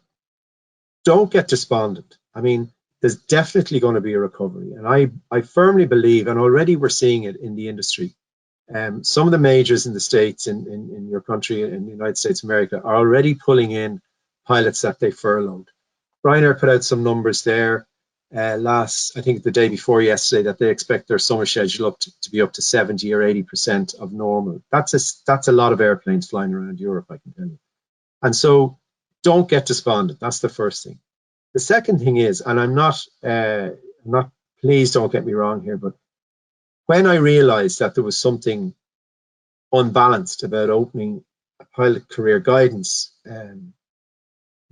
don't get despondent. I mean, there's definitely going to be a recovery. And I firmly believe, and already we're seeing it in the industry, some of the majors in the States, in your country, in the United States of America, are already pulling in pilots that they furloughed. Ryanair put out some numbers there I think the day before yesterday, that they expect their summer schedule to be up to 70 or 80% of normal. That's a lot of airplanes flying around Europe, I can tell you. And so don't get despondent. That's the first thing. The second thing is, and I'm not, please don't get me wrong here, but when I realized that there was something unbalanced about opening a pilot career guidance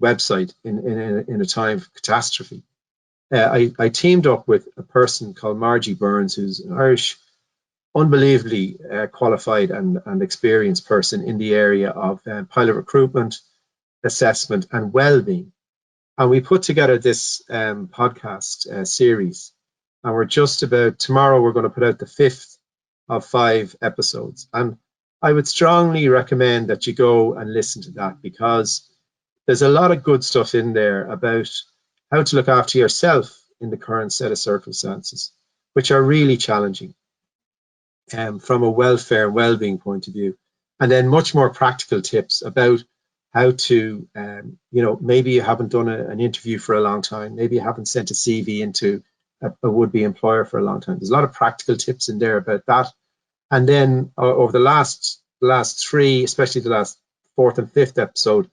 website in a time of catastrophe, I teamed up with a person called Margie Burns, who's an Irish, unbelievably qualified and experienced person in the area of pilot recruitment, assessment, and well-being. And we put together this podcast series. And we're just about, tomorrow we're going to put out the 5th of 5 episodes. And I would strongly recommend that you go and listen to that, because there's a lot of good stuff in there about how to look after yourself in the current set of circumstances, which are really challenging from a welfare and well-being point of view. And then much more practical tips about how to, you know, maybe you haven't done an interview for a long time, maybe you haven't sent a CV into a would-be employer for a long time. There's a lot of practical tips in there about that. And then over the last 3, especially the last 4th and 5th episode,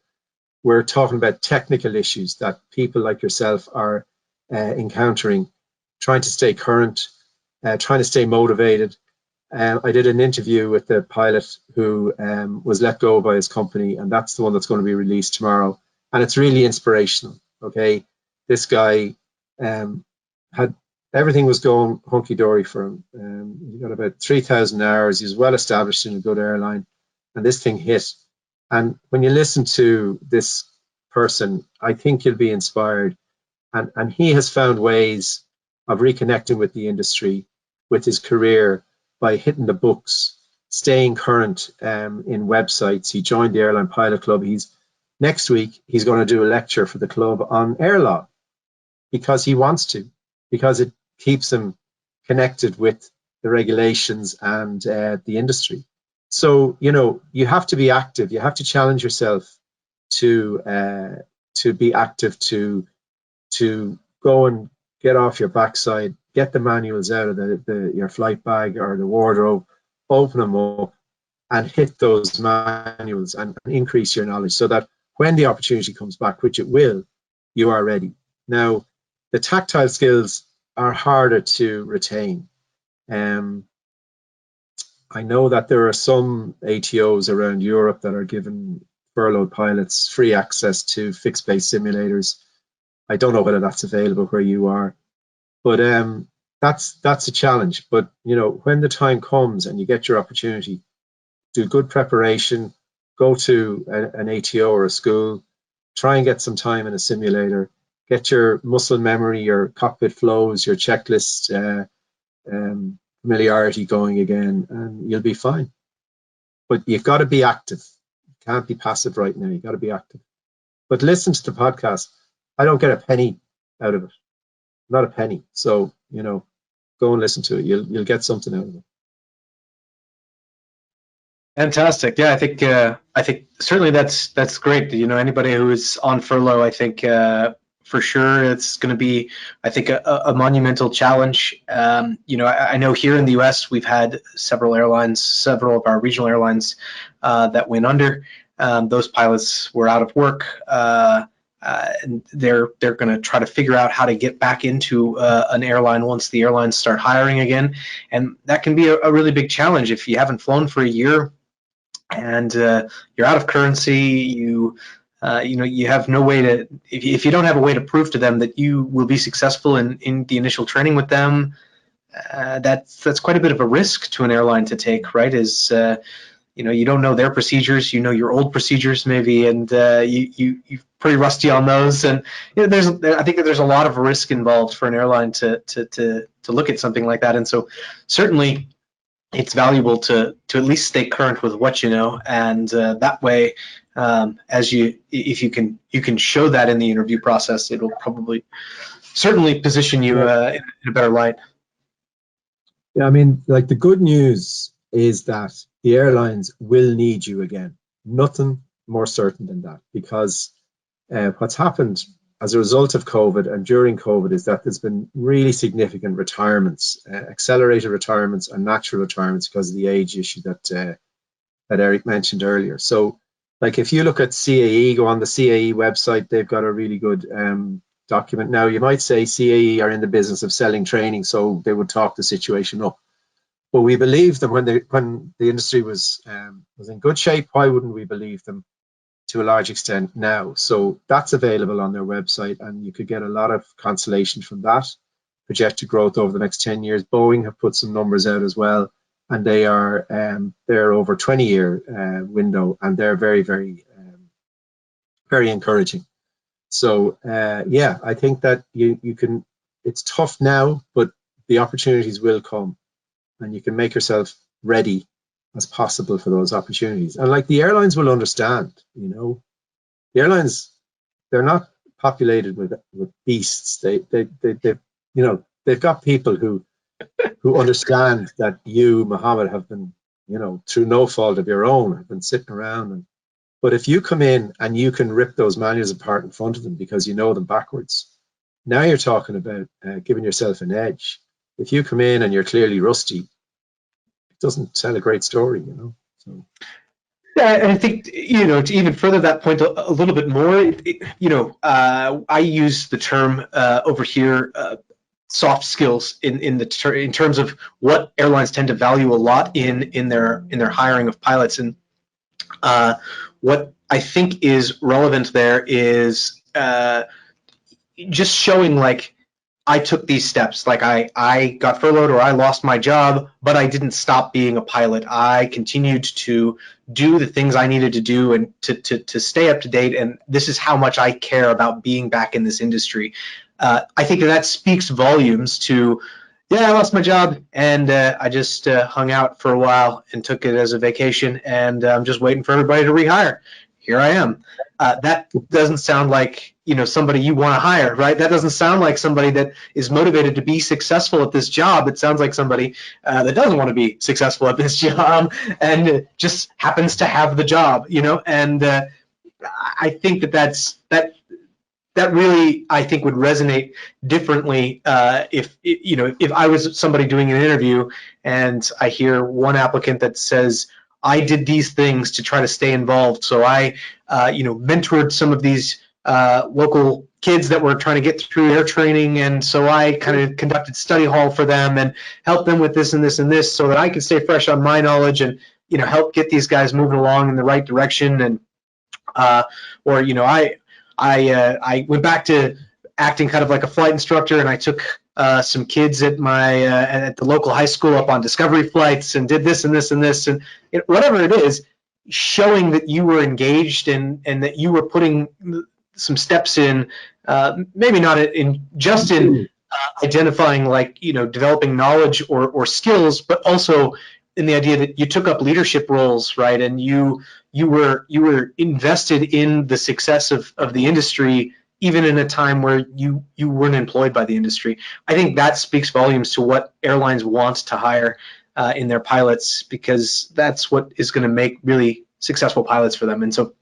we're talking about technical issues that people like yourself are encountering, trying to stay current, trying to stay motivated. I did an interview with the pilot who was let go by his company, and that's the one that's going to be released tomorrow. And it's really inspirational. Okay, this guy had everything was going hunky-dory for him. He got about 3,000 hours. He was well established in a good airline, and this thing hit. And when you listen to this person, I think you'll be inspired. And he has found ways of reconnecting with the industry, with his career, by hitting the books, staying current in websites. He joined the Airline Pilot Club. Next week, he's going to do a lecture for the club on air law, because he wants to, because it keeps him connected with the regulations and the industry. So, you know, you have to be active. You have to challenge yourself to be active, to go and get off your backside, get the manuals out of your flight bag or the wardrobe, open them up and hit those manuals and increase your knowledge, so that when the opportunity comes back, which it will, you are ready. Now, the tactile skills are harder to retain. I know that there are some ATOs around Europe that are giving furloughed pilots free access to fixed base simulators. I don't know whether that's available where you are, but that's a challenge. But you know, when the time comes and you get your opportunity, do good preparation, go to an ATO or a school, try and get some time in a simulator, get your muscle memory, your cockpit flows, your checklist familiarity going again, and you'll be fine. But you've got to be active. You can't be passive right now. You've got to be active. But listen to the podcast. I don't get a penny out of it. Not a penny. So, you know, go and listen to it. You'll get something out of it. Fantastic. Yeah, I think certainly that's great. You know, anybody who is on furlough, I think for sure it's going to be, I think, a monumental challenge. You know, I know here in the U.S. we've had several airlines, several of our regional airlines that went under. Those pilots were out of work. And they're going to try to figure out how to get back into an airline once the airlines start hiring again, and that can be a really big challenge if you haven't flown for a year and you're out of currency. You know, you have no way to, if you don't have a way to prove to them that you will be successful in the initial training with them, that's quite a bit of a risk to an airline to take, right? Is you know, you don't know their procedures, you know your old procedures maybe, and you're pretty rusty on those. And you know, I think that there's a lot of risk involved for an airline to look at something like that. And so certainly it's valuable to at least stay current with what you know, and that way, if you can show that in the interview process, it'll probably certainly position you in a better light. Yeah, I mean, like, the good news is that the airlines will need you again. Nothing more certain than that, because what's happened as a result of COVID and during COVID is that there's been really significant retirements, accelerated retirements and natural retirements because of the age issue that Eric mentioned earlier. So, like, if you look at CAE, go on the CAE website, they've got a really good document. Now, you might say CAE are in the business of selling training, so they would talk the situation up. But we believe them when the industry was in good shape. Why wouldn't we believe them to a large extent now? So that's available on their website, and you could get a lot of consolation from that. Projected growth over the next 10 years. Boeing have put some numbers out as well, and they're over 20-year window, and they're very, very, very encouraging. So yeah, I think that you can. It's tough now, but the opportunities will come, and you can make yourself ready as possible for those opportunities. And like, the airlines will understand, you know, the airlines, they're not populated with beasts. They you know, they've got people who understand that you, Mohammed, have been, you know, through no fault of your own, have been sitting around. But if you come in and you can rip those manuals apart in front of them because you know them backwards, now you're talking about giving yourself an edge. If you come in and you're clearly rusty, it doesn't tell a great story, you know. So. Yeah, and I think, you know, to even further that point a little bit more, you know, I use the term over here, soft skills in terms of what airlines tend to value a lot in their hiring of pilots. And what I think is relevant there is just showing, like, I took these steps, like I got furloughed or I lost my job, but I didn't stop being a pilot. I continued to do the things I needed to do and to stay up to date. And this is how much I care about being back in this industry. I think that speaks volumes to, yeah, I lost my job and I just hung out for a while and took it as a vacation, and I'm just waiting for everybody to rehire. Here I am. That doesn't sound like, you know, somebody you want to hire, right? That doesn't sound like somebody that is motivated to be successful at this job. It sounds like somebody that doesn't want to be successful at this job and just happens to have the job, you know. And I think that really, I think, would resonate differently if, you know, if I was somebody doing an interview and I hear one applicant that says, I did these things to try to stay involved. So I, you know, mentored some of these local kids that were trying to get through air training, and so I kind of conducted study hall for them and helped them with this and this and this, so that I could stay fresh on my knowledge and, you know, help get these guys moving along in the right direction. And or, you know, I went back to acting kind of like a flight instructor, and I took some kids at at the local high school up on discovery flights and did this and this and this, and whatever it is, showing that you were engaged and that you were putting some steps in maybe not in just in identifying, like, developing knowledge or skills, but also in the idea that you took up leadership roles, right? And you were invested in the success of the industry, even in a time where you weren't employed by the industry. I think that speaks volumes to what airlines want to hire in their pilots, because that's what is going to make really successful pilots for them. And so,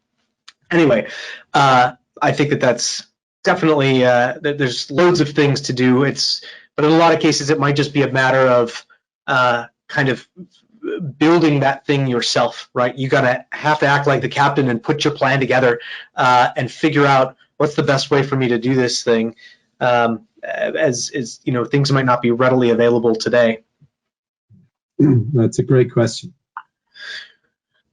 anyway, I think that's definitely there's loads of things to do. But in a lot of cases, it might just be a matter of kind of building that thing yourself, right? You have to act like the captain and put your plan together and figure out what's the best way for me to do this thing. As things might not be readily available today. That's a great question.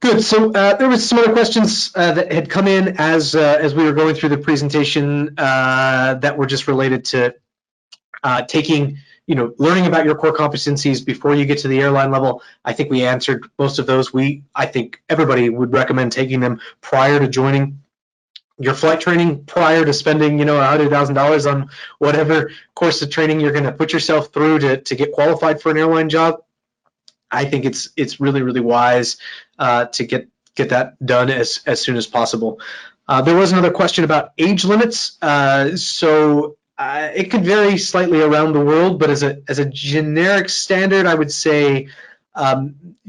Good. So there was some other questions that had come in as we were going through the presentation that were just related to learning about your core competencies before you get to the airline level. I think we answered most of those. I think everybody would recommend taking them prior to joining your flight training, prior to spending $100,000 on whatever course of training you're going to put yourself through to get qualified for an airline job. I think it's really, really wise to get that done as soon as possible. There was another question about age limits. So it could vary slightly around the world, but as a generic standard, I would say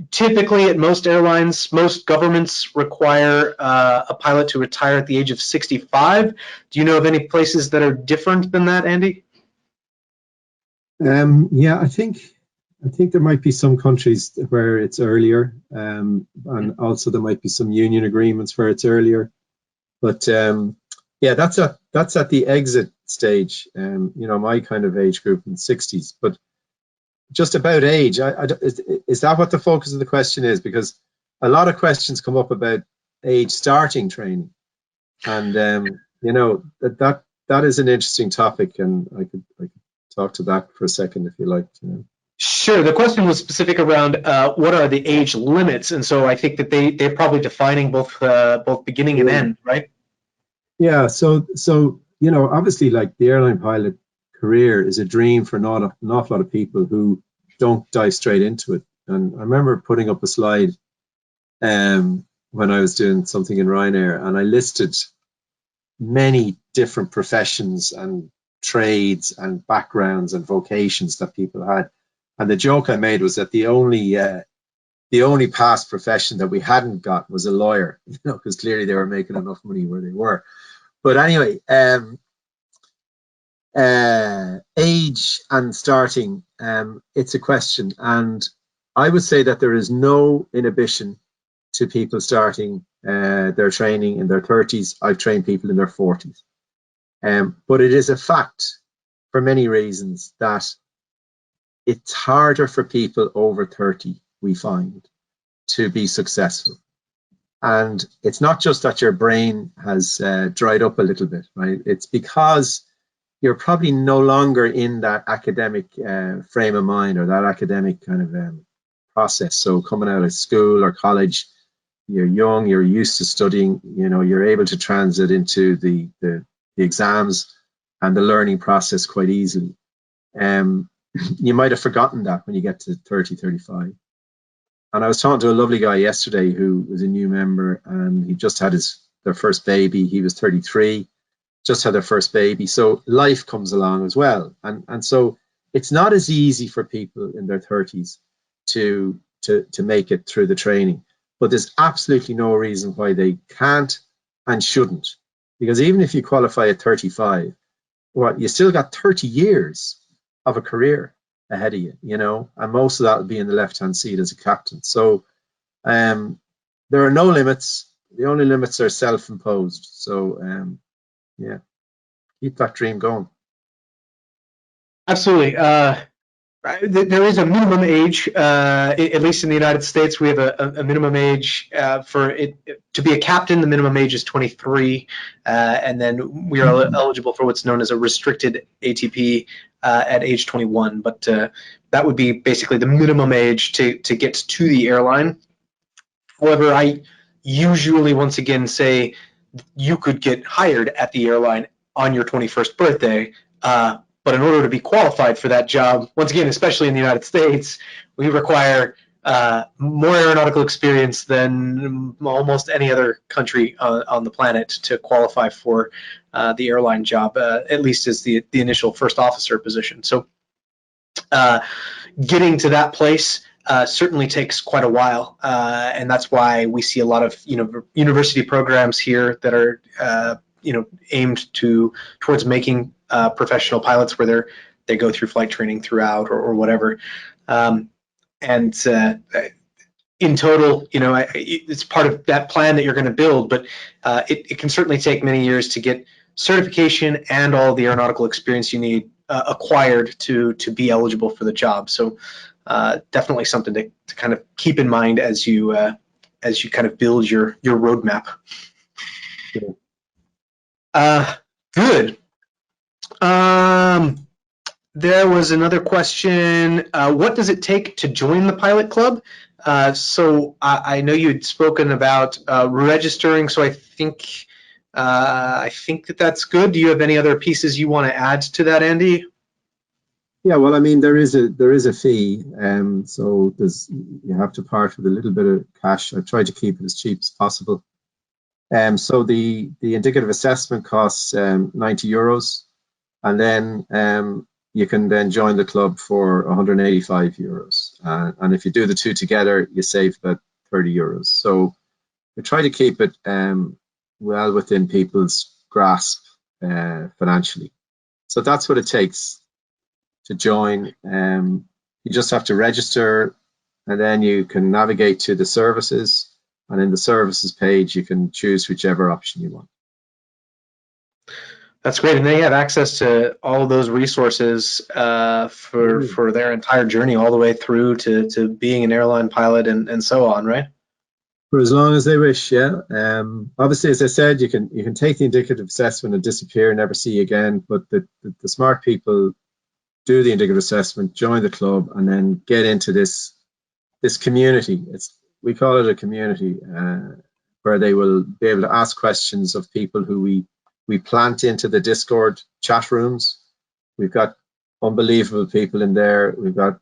typically at most airlines, most governments require a pilot to retire at the age of 65. Do you know of any places that are different than that, Andy? Yeah, I think there might be some countries where it's earlier, and also there might be some union agreements where it's earlier. But yeah, that's at the exit stage. My kind of age group in the 60s. But just about age, is that what the focus of the question is? Because a lot of questions come up about age starting training, and that is an interesting topic, and I could talk to that for a second if you like. Sure. The question was specific around what are the age limits, and so I think that they're probably defining both beginning and end, right? Yeah. So obviously, like, the airline pilot career is a dream for an awful lot of people who don't dive straight into it. And I remember putting up a slide when I was doing something in Ryanair, and I listed many different professions and trades and backgrounds and vocations that people had. And the joke I made was that the only past profession that we hadn't got was a lawyer, because clearly they were making enough money where they were. But anyway, age and starting, it's a question. And I would say that there is no inhibition to people starting their training in their 30s. I've trained people in their 40s. But it is a fact, for many reasons, that it's harder for people over 30, we find, to be successful. And it's not just that your brain has dried up a little bit, right? It's because you're probably no longer in that academic frame of mind, or that academic kind of process. So coming out of school or college, you're young, you're used to studying, you're able to transit into the exams and the learning process quite easily. You might have forgotten that when you get to 30, 35. And I was talking to a lovely guy yesterday who was a new member, and he just had their first baby. He was 33, just had their first baby. So life comes along as well. And so it's not as easy for people in their 30s to make it through the training. But there's absolutely no reason why they can't and shouldn't. Because even if you qualify at 35, well, you still got 30 years of a career ahead of you, and most of that will be in the left-hand seat as a captain. So there are no limits. The only limits are self-imposed. So yeah, keep that dream going. Absolutely. There is a minimum age, at least in the United States. We have a minimum age for it to be a captain. The minimum age is 23, and then we are eligible for what's known as a restricted ATP at age 21. But that would be basically the minimum age to get to the airline. However, I usually, once again, say you could get hired at the airline on your 21st birthday. But in order to be qualified for that job, once again, especially in the United States, we require more aeronautical experience than almost any other country on the planet to qualify for the airline job, at least as the initial first officer position. So getting to that place certainly takes quite a while, and that's why we see a lot of university programs here that are aimed towards making professional pilots, where they go through flight training throughout or whatever. And in total, it's part of that plan that you're going to build, but it can certainly take many years to get certification and all the aeronautical experience you need acquired to be eligible for the job. So definitely something to kind of keep in mind as you kind of build your roadmap. Good. There was another question. What does it take to join the pilot club? So I know you had spoken about registering, so I think that's good. Do you have any other pieces you want to add to that, Andy? Yeah, well, I mean, there is a fee, so you have to part with a little bit of cash. I try to keep it as cheap as possible. So the indicative assessment costs €90, and then you can then join the club for €185. And if you do the two together, you save about €30. So we try to keep it well within people's grasp financially. So that's what it takes to join. You just have to register, and then you can navigate to the services, and in the services page, you can choose whichever option you want. That's great, and they have access to all of those resources for their entire journey, all the way through to being an airline pilot and so on, right? For as long as they wish, yeah. Obviously, as I said, you can take the indicative assessment and disappear, never see you again. But the smart people do the indicative assessment, join the club, and then get into this community. We call it a community, where they will be able to ask questions of people who we plant into the Discord chat rooms. We've got unbelievable people in there. We've got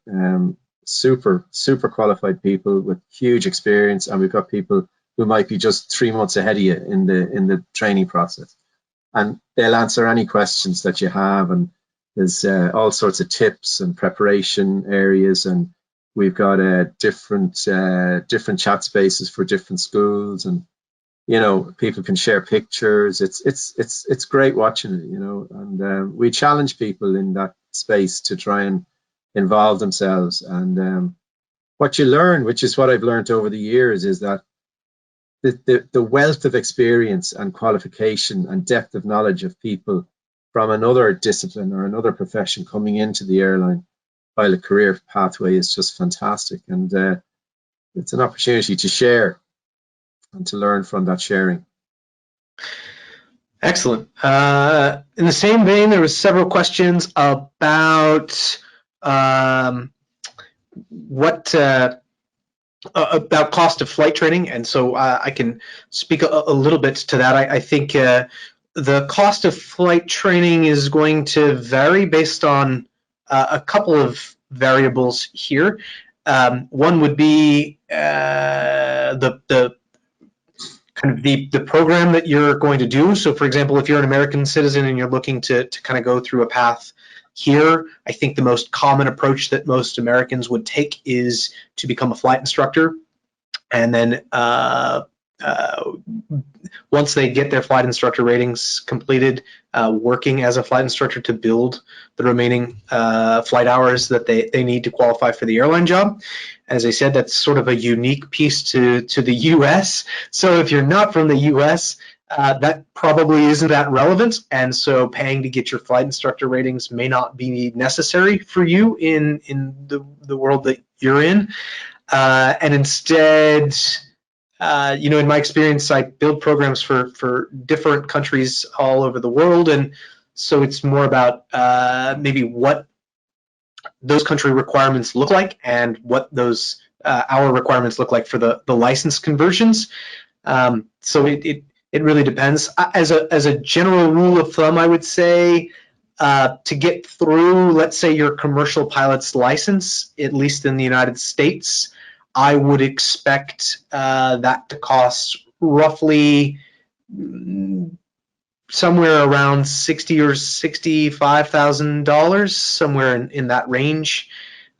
super qualified people with huge experience, and we've got people who might be just 3 months ahead of you in the training process. And they'll answer any questions that you have, and there's all sorts of tips and preparation areas, and we've got different chat spaces for different schools, and people can share pictures. It's great watching it, and we challenge people in that space to try and involve themselves. And what you learn, which is what I've learned over the years, is that the wealth of experience and qualification and depth of knowledge of people from another discipline or another profession coming into the airline pilot career pathway is just fantastic, and it's an opportunity to share and to learn from that sharing. Excellent. In the same vein, there was several questions about about cost of flight training, and so I can speak a little bit to that. I think the cost of flight training is going to vary based on a couple of variables here. One would be the program that you're going to do. So, for example, if you're an American citizen and you're looking to kind of go through a path here, I think the most common approach that most Americans would take is to become a flight instructor, and then once they get their flight instructor ratings completed, working as a flight instructor to build the remaining flight hours that they need to qualify for the airline job. As I said, that's sort of a unique piece to the US. So if you're not from the US, that probably isn't that relevant, and so paying to get your flight instructor ratings may not be necessary for you in the world that you're in. And instead, in my experience, I build programs for different countries all over the world, and so it's more about maybe what those country requirements look like and what those our requirements look like for the license conversions. So It really depends. As a general rule of thumb, I would say to get through, let's say, your commercial pilot's license, at least in the United States, I would expect that to cost roughly somewhere around $60,000 or $65,000, somewhere in that range.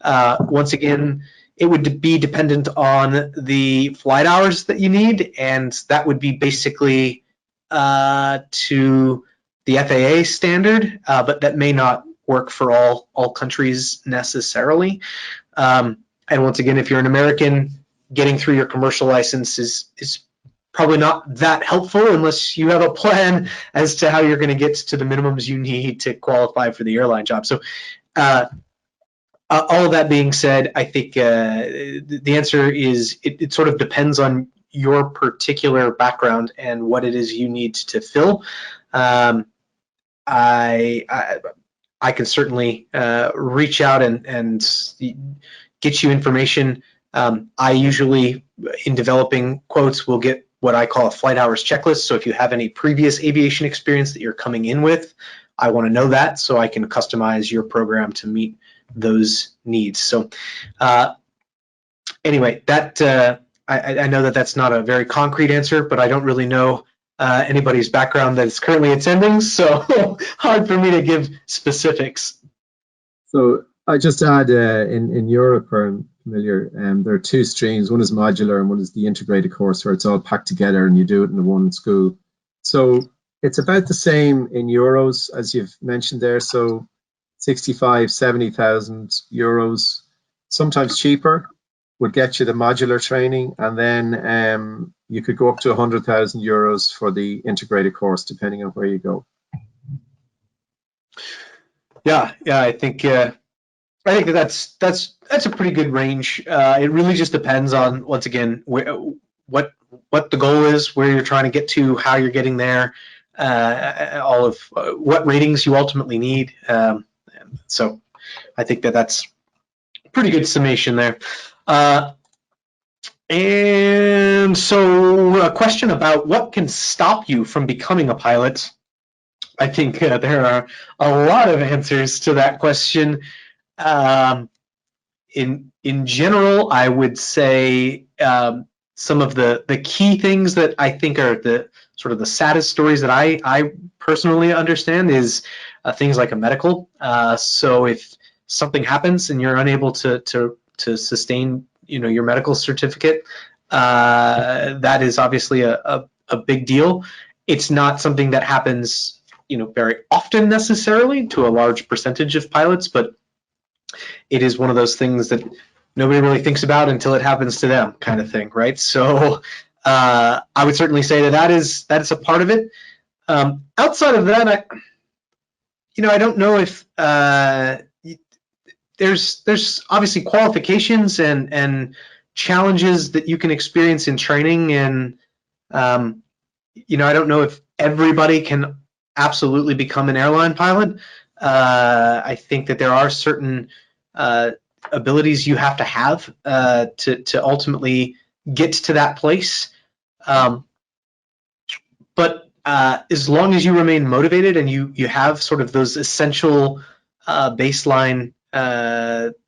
Once again, it would be dependent on the flight hours that you need, and that would be basically to the FAA standard, but that may not work for all countries necessarily. And once again, if you're an American, getting through your commercial license is probably not that helpful unless you have a plan as to how you're going to get to the minimums you need to qualify for the airline job. So all of that being said, I think the answer is it sort of depends on your particular background and what it is you need to fill. I can certainly reach out and get you information. I usually, in developing quotes, will get what I call a flight hours checklist. So if you have any previous aviation experience that you're coming in with, I want to know that so I can customize your program to meet those needs. So anyway, that I know that that's not a very concrete answer, but I don't really know anybody's background that is currently attending, so hard for me to give specifics. So I just add in Europe, where I'm familiar, there are two streams. One is modular and one is the integrated course, where it's all packed together and you do it in one school. So it's about the same in euros as you've mentioned there. So 65, 70,000 euros, sometimes cheaper, would get you the modular training, and then you could go up to 100,000 euros for the integrated course, depending on where you go. Yeah, I think that's a pretty good range. It really just depends on, once again, what the goal is, where you're trying to get to, how you're getting there, all of what ratings you ultimately need. So I think that's a pretty good summation there. And so a question about what can stop you from becoming a pilot. I think there are a lot of answers to that question. In general, I would say some of the key things that I think are the sort of the saddest stories that I personally understand is things like a medical. So if something happens and you're unable to sustain, your medical certificate, that is obviously a big deal. It's not something that happens, very often necessarily to a large percentage of pilots, but it is one of those things that nobody really thinks about until it happens to them, kind of thing, right? So I would certainly say that is a part of it. Outside of that, I don't know if there's obviously qualifications and challenges that you can experience in training, and I don't know if everybody can absolutely become an airline pilot. I think that there are certain abilities you have to have to ultimately get to that place. But as long as you remain motivated and you have sort of those essential baseline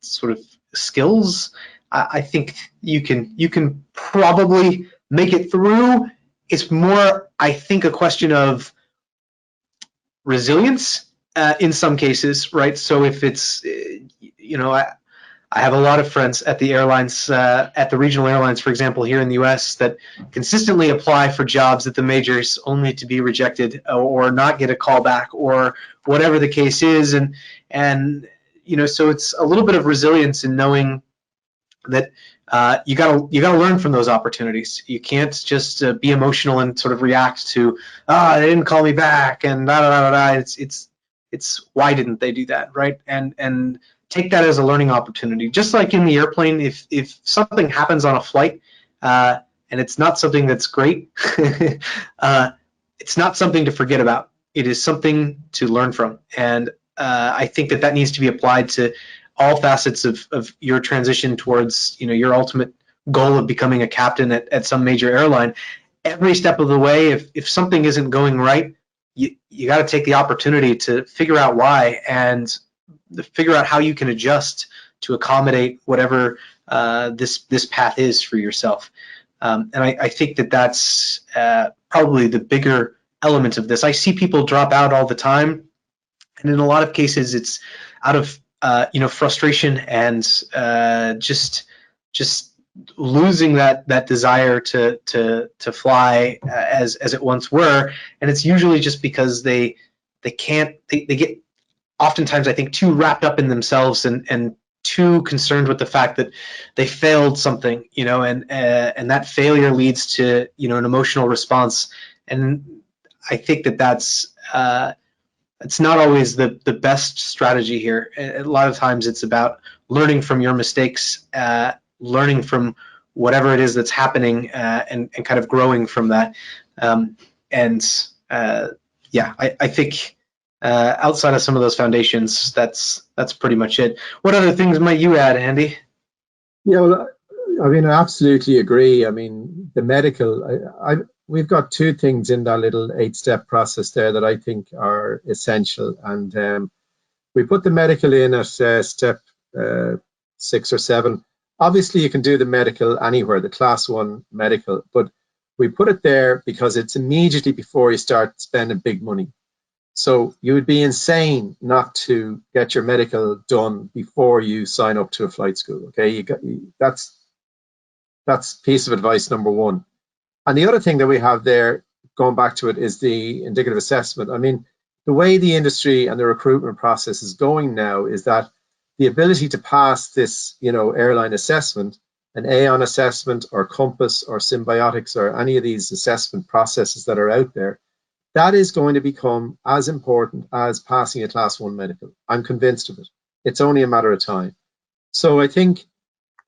sort of skills, I think you can probably make it through. It's more, I think, a question of resilience in some cases, right? So if it's, I have a lot of friends at the airlines, at the regional airlines, for example, here in the US, that consistently apply for jobs at the majors only to be rejected or not get a call back or whatever the case is. And so it's a little bit of resilience in knowing that you gotta learn from those opportunities. You can't just be emotional and sort of react to, they didn't call me back and da da da da. It's why didn't they do that, right? And take that as a learning opportunity. Just like in the airplane, if something happens on a flight and it's not something that's great, it's not something to forget about. It is something to learn from, and I think that needs to be applied to all facets of your transition towards your ultimate goal of becoming a captain at some major airline. every step of the way, if something isn't going right, you got to take the opportunity to figure out why and figure out how you can adjust to accommodate whatever this path is for yourself. And I think that's probably the bigger element of this. I see people drop out all the time, and in a lot of cases, it's out of frustration and just losing that desire to fly as it once were. And it's usually just because they get oftentimes, I think, too wrapped up in themselves and too concerned with the fact that they failed something, and that failure leads to an emotional response. And I think that's it's not always the best strategy here. A lot of times it's about learning from your mistakes, learning from whatever it is that's happening, and kind of growing from that. I think outside of some of those foundations, that's pretty much it. What other things might you add, Andy? Yeah, well, I mean, I absolutely agree. I mean, the medical, we've got two things in that little 8-step process there that I think are essential. And we put the medical in at step 6 or 7. Obviously, you can do the medical anywhere, the class 1 medical, but we put it there because it's immediately before you start spending big money. So you would be insane not to get your medical done before you sign up to a flight school. Okay, that's piece of advice number 1. And the other thing that we have there, going back to it, is the indicative assessment. I mean, the way the industry and the recruitment process is going now is that the ability to pass this, airline assessment, an Aon assessment or Compass or Symbiotics or any of these assessment processes that are out there, that is going to become as important as passing a class 1 medical. I'm convinced of it. It's only a matter of time. So I think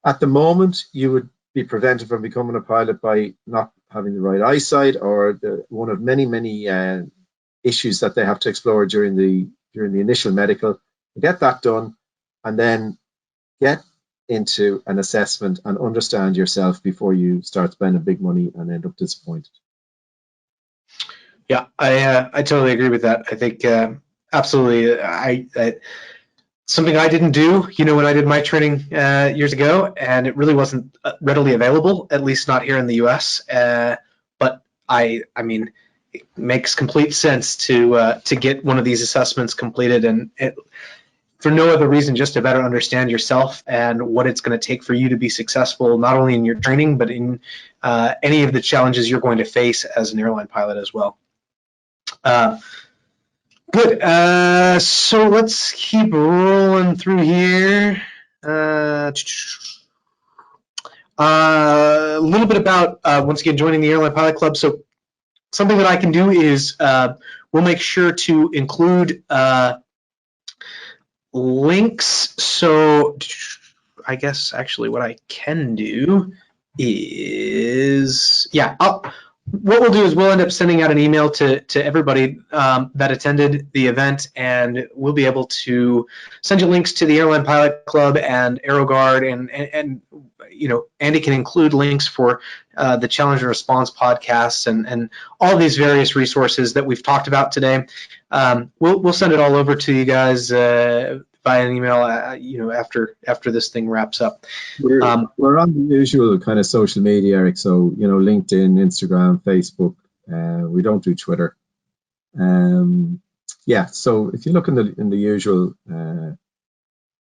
at the moment you would be prevented from becoming a pilot by not having the right eyesight or one of many issues that they have to explore during the initial medical. Get that done, and then get into an assessment and understand yourself before you start spending big money and end up disappointed. Yeah, I totally agree with that. I think absolutely. Something I didn't do, when I did my training years ago, and it really wasn't readily available, at least not here in the U.S. But I mean, it makes complete sense to get one of these assessments completed, and for no other reason, just to better understand yourself and what it's going to take for you to be successful, not only in your training, but in any of the challenges you're going to face as an airline pilot as well. Good. So let's keep rolling through here. A little bit about, once again, joining the Airline Pilot Club. So something that I can do is we'll make sure to include links. So I guess actually what I can do is, what we'll do is we'll end up sending out an email to everybody that attended the event, and we'll be able to send you links to the Airline Pilot Club and AeroGuard, and Andy can include links for the Challenge and Response podcasts and all these various resources that we've talked about today. We'll send it all over to you guys by an email, after this thing wraps up. We're on the usual kind of social media, Eric. So LinkedIn, Instagram, Facebook. We don't do Twitter. So if you look in the usual kind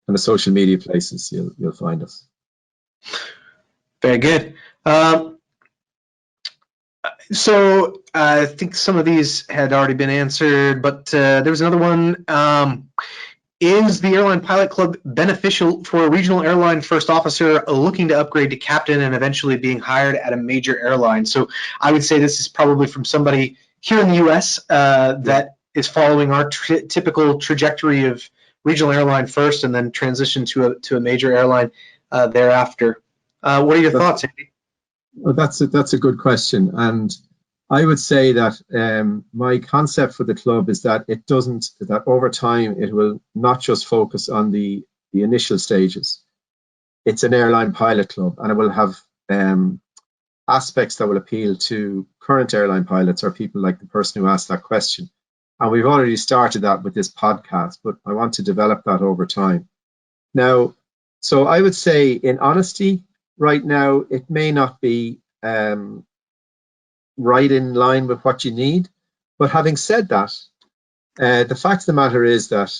of social media places, you'll find us. Very good. So I think some of these had already been answered, but there was another one. Is the Airline Pilot Club beneficial for a regional airline first officer looking to upgrade to captain and eventually being hired at a major airline? So I would say this is probably from somebody here in the U.S. That is following our typical trajectory of regional airline first and then transition to a major airline thereafter. What are your thoughts, Andy? Well, that's a good question, and I would say that my concept for the club is that that over time it will not just focus on the initial stages. It's an airline pilot club, and it will have aspects that will appeal to current airline pilots or people like the person who asked that question. And we've already started that with this podcast, but I want to develop that over time. Now, so I would say, in honesty, right now, it may not be right in line with what you need. But having said that, the fact of the matter is that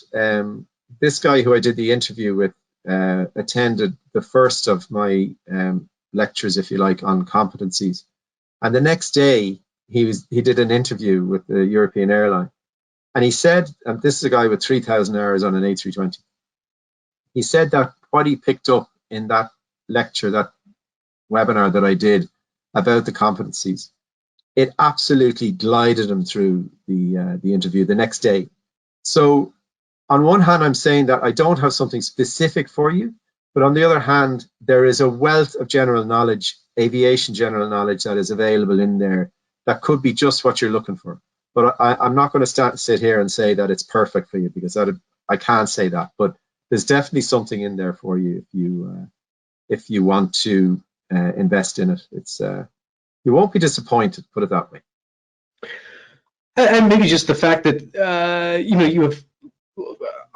this guy who I did the interview with attended the first of my lectures, if you like, on competencies. And the next day, he did an interview with the European Airline. And he said, and this is a guy with 3,000 hours on an A320, he said that what he picked up in that lecture, that webinar that I did about the competencies, it absolutely glided him through the interview the next day. So on one hand, I'm saying that I don't have something specific for you, but on the other hand, there is a wealth of general knowledge, aviation general knowledge, that is available in there that could be just what you're looking for. But I'm not going to sit here and say that it's perfect for you, because I can't say that. But there's definitely something in there for you if you want to invest in it. It's you won't be disappointed, put it that way. And maybe just the fact that you have,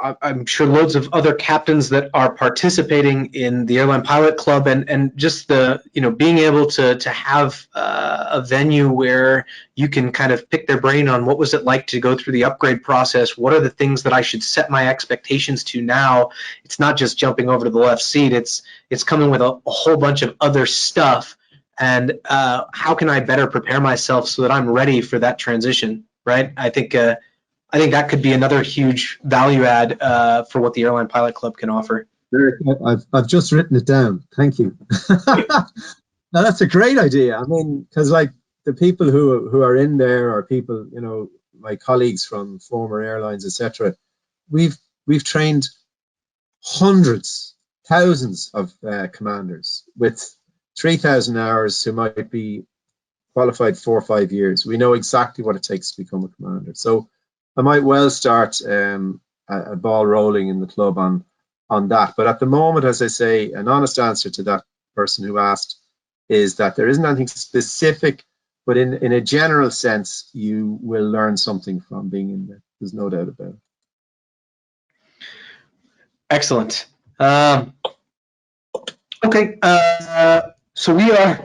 I'm sure, loads of other captains that are participating in the Airline Pilot Club, and just the being able to have a venue where you can kind of pick their brain on what was it like to go through the upgrade process. What are the things that I should set my expectations to now? It's not just jumping over to the left seat. It's coming with a whole bunch of other stuff. And how can I better prepare myself so that I'm ready for that transition, right? I think that could be another huge value add for what the Airline Pilot Club can offer. I've just written it down. Thank you. Now that's a great idea. I mean, because like the people who are in there are people, my colleagues from former airlines, etc. We've trained hundreds, thousands of commanders with 3,000 hours who might be qualified 4 or 5 years. We know exactly what it takes to become a commander. So I might well start a ball rolling in the club on that. But at the moment, as I say, an honest answer to that person who asked is that there isn't anything specific, but in a general sense, you will learn something from being in there. There's no doubt about it. Excellent. Okay. So we are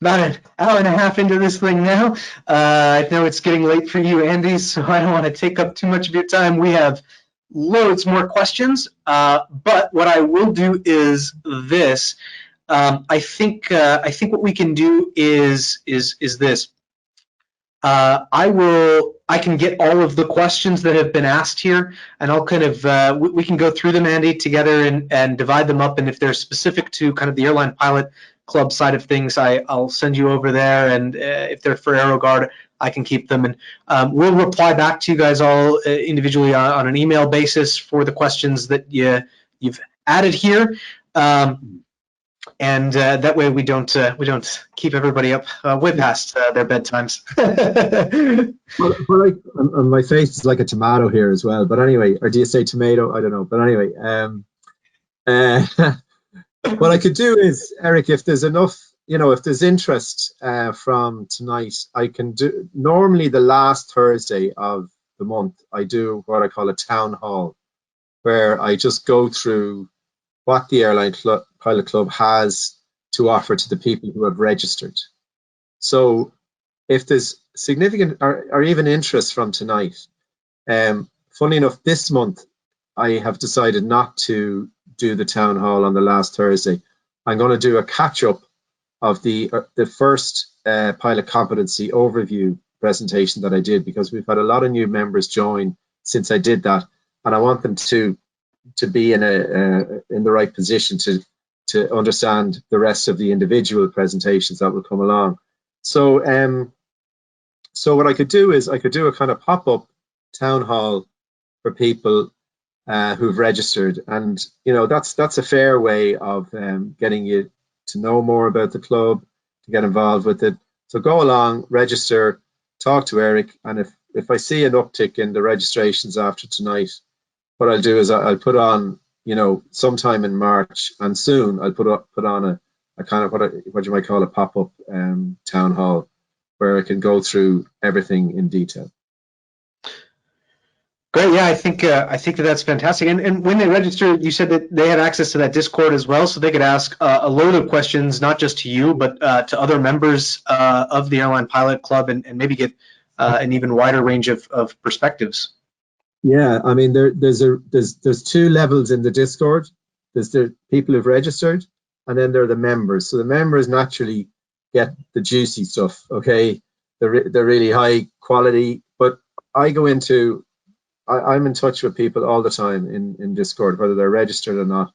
about an hour and a half into this thing now. I know it's getting late for you, Andy, so I don't want to take up too much of your time. We have loads more questions, but what I will do is this. I think what we can do is this. I can get all of the questions that have been asked here, and I'll kind of we can go through them, Andy, together and divide them up. And if they're specific to kind of the Airline Pilot Club side of things, I'll send you over there. And if they're for AeroGuard, I can keep them. And we'll reply back to you guys all individually on an email basis for the questions that you've added here. And that way we don't keep everybody up way past their bedtimes. Well, my face is like a tomato here as well. But anyway, or do you say tomato? I don't know. But anyway, what I could do is, Eric, if there's enough, if there's interest from tonight, I can do. Normally, the last Thursday of the month, I do what I call a town hall, where I just go through what the Airline Pilot Club has to offer to the people who have registered. So if there's significant or even interest from tonight, funny enough, this month I have decided not to do the town hall on the last Thursday. I'm going to do a catch-up of the first pilot competency overview presentation that I did, because we've had a lot of new members join since I did that, and I want them to be in the right position to understand the rest of the individual presentations that will come along. So so what I could do is I could do a kind of pop-up town hall for people who've registered, and that's a fair way of getting you to know more about the club, to get involved with it. So go along, register, talk to Eric, and if I see an uptick in the registrations after tonight, what I'll do is I'll put on, sometime in March, and soon I'll put on a kind of what you might call a pop-up town hall, where I can go through everything in detail. Great. Yeah, I think that's fantastic. And when they register, you said that they have access to that Discord as well, so they could ask a load of questions, not just to you, but to other members of the Airline Pilot Club, and maybe get an even wider range of perspectives. Yeah, I mean, there's two levels in the Discord. There's the people who've registered, and then there are the members. So the members naturally get the juicy stuff. Okay, they're really high quality, but I'm in touch with people all the time in Discord, whether they're registered or not,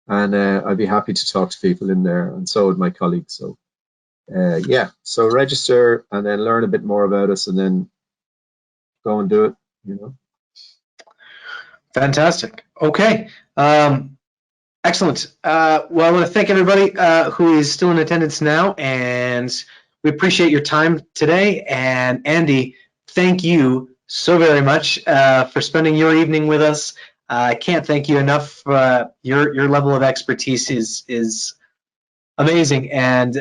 and I'd be happy to talk to people in there, and so would my colleagues. So yeah, so register and then learn a bit more about us, and then go and do it. Fantastic. Okay. Excellent. Well, I want to thank everybody who is still in attendance now, and we appreciate your time today. And Andy, thank you so very much for spending your evening with us. I can't thank you enough. Your level of expertise is amazing, and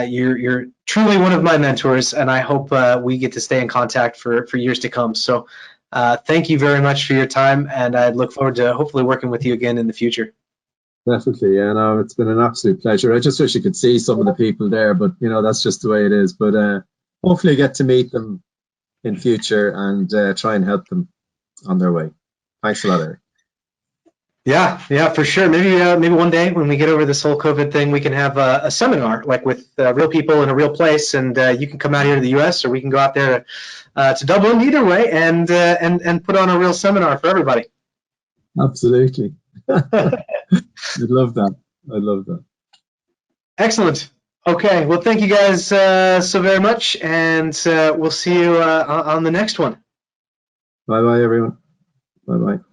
you're truly one of my mentors, and I hope we get to stay in contact for years to come. So thank you very much for your time, and I look forward to hopefully working with you again in the future. Definitely, yeah, no, it's been an absolute pleasure. I just wish you could see some of the people there, but that's just the way it is. But hopefully get to meet them in future and try and help them on their way. Thanks a lot, Eric. Yeah, for sure. Maybe one day when we get over this whole COVID thing, we can have a seminar like with real people in a real place, and you can come out here to the U.S. or we can go out there to Dublin. Either way, and put on a real seminar for everybody. Absolutely. I'd love that. Excellent. Okay. Well, thank you guys so very much, and we'll see you on the next one. Bye-bye, everyone. Bye-bye.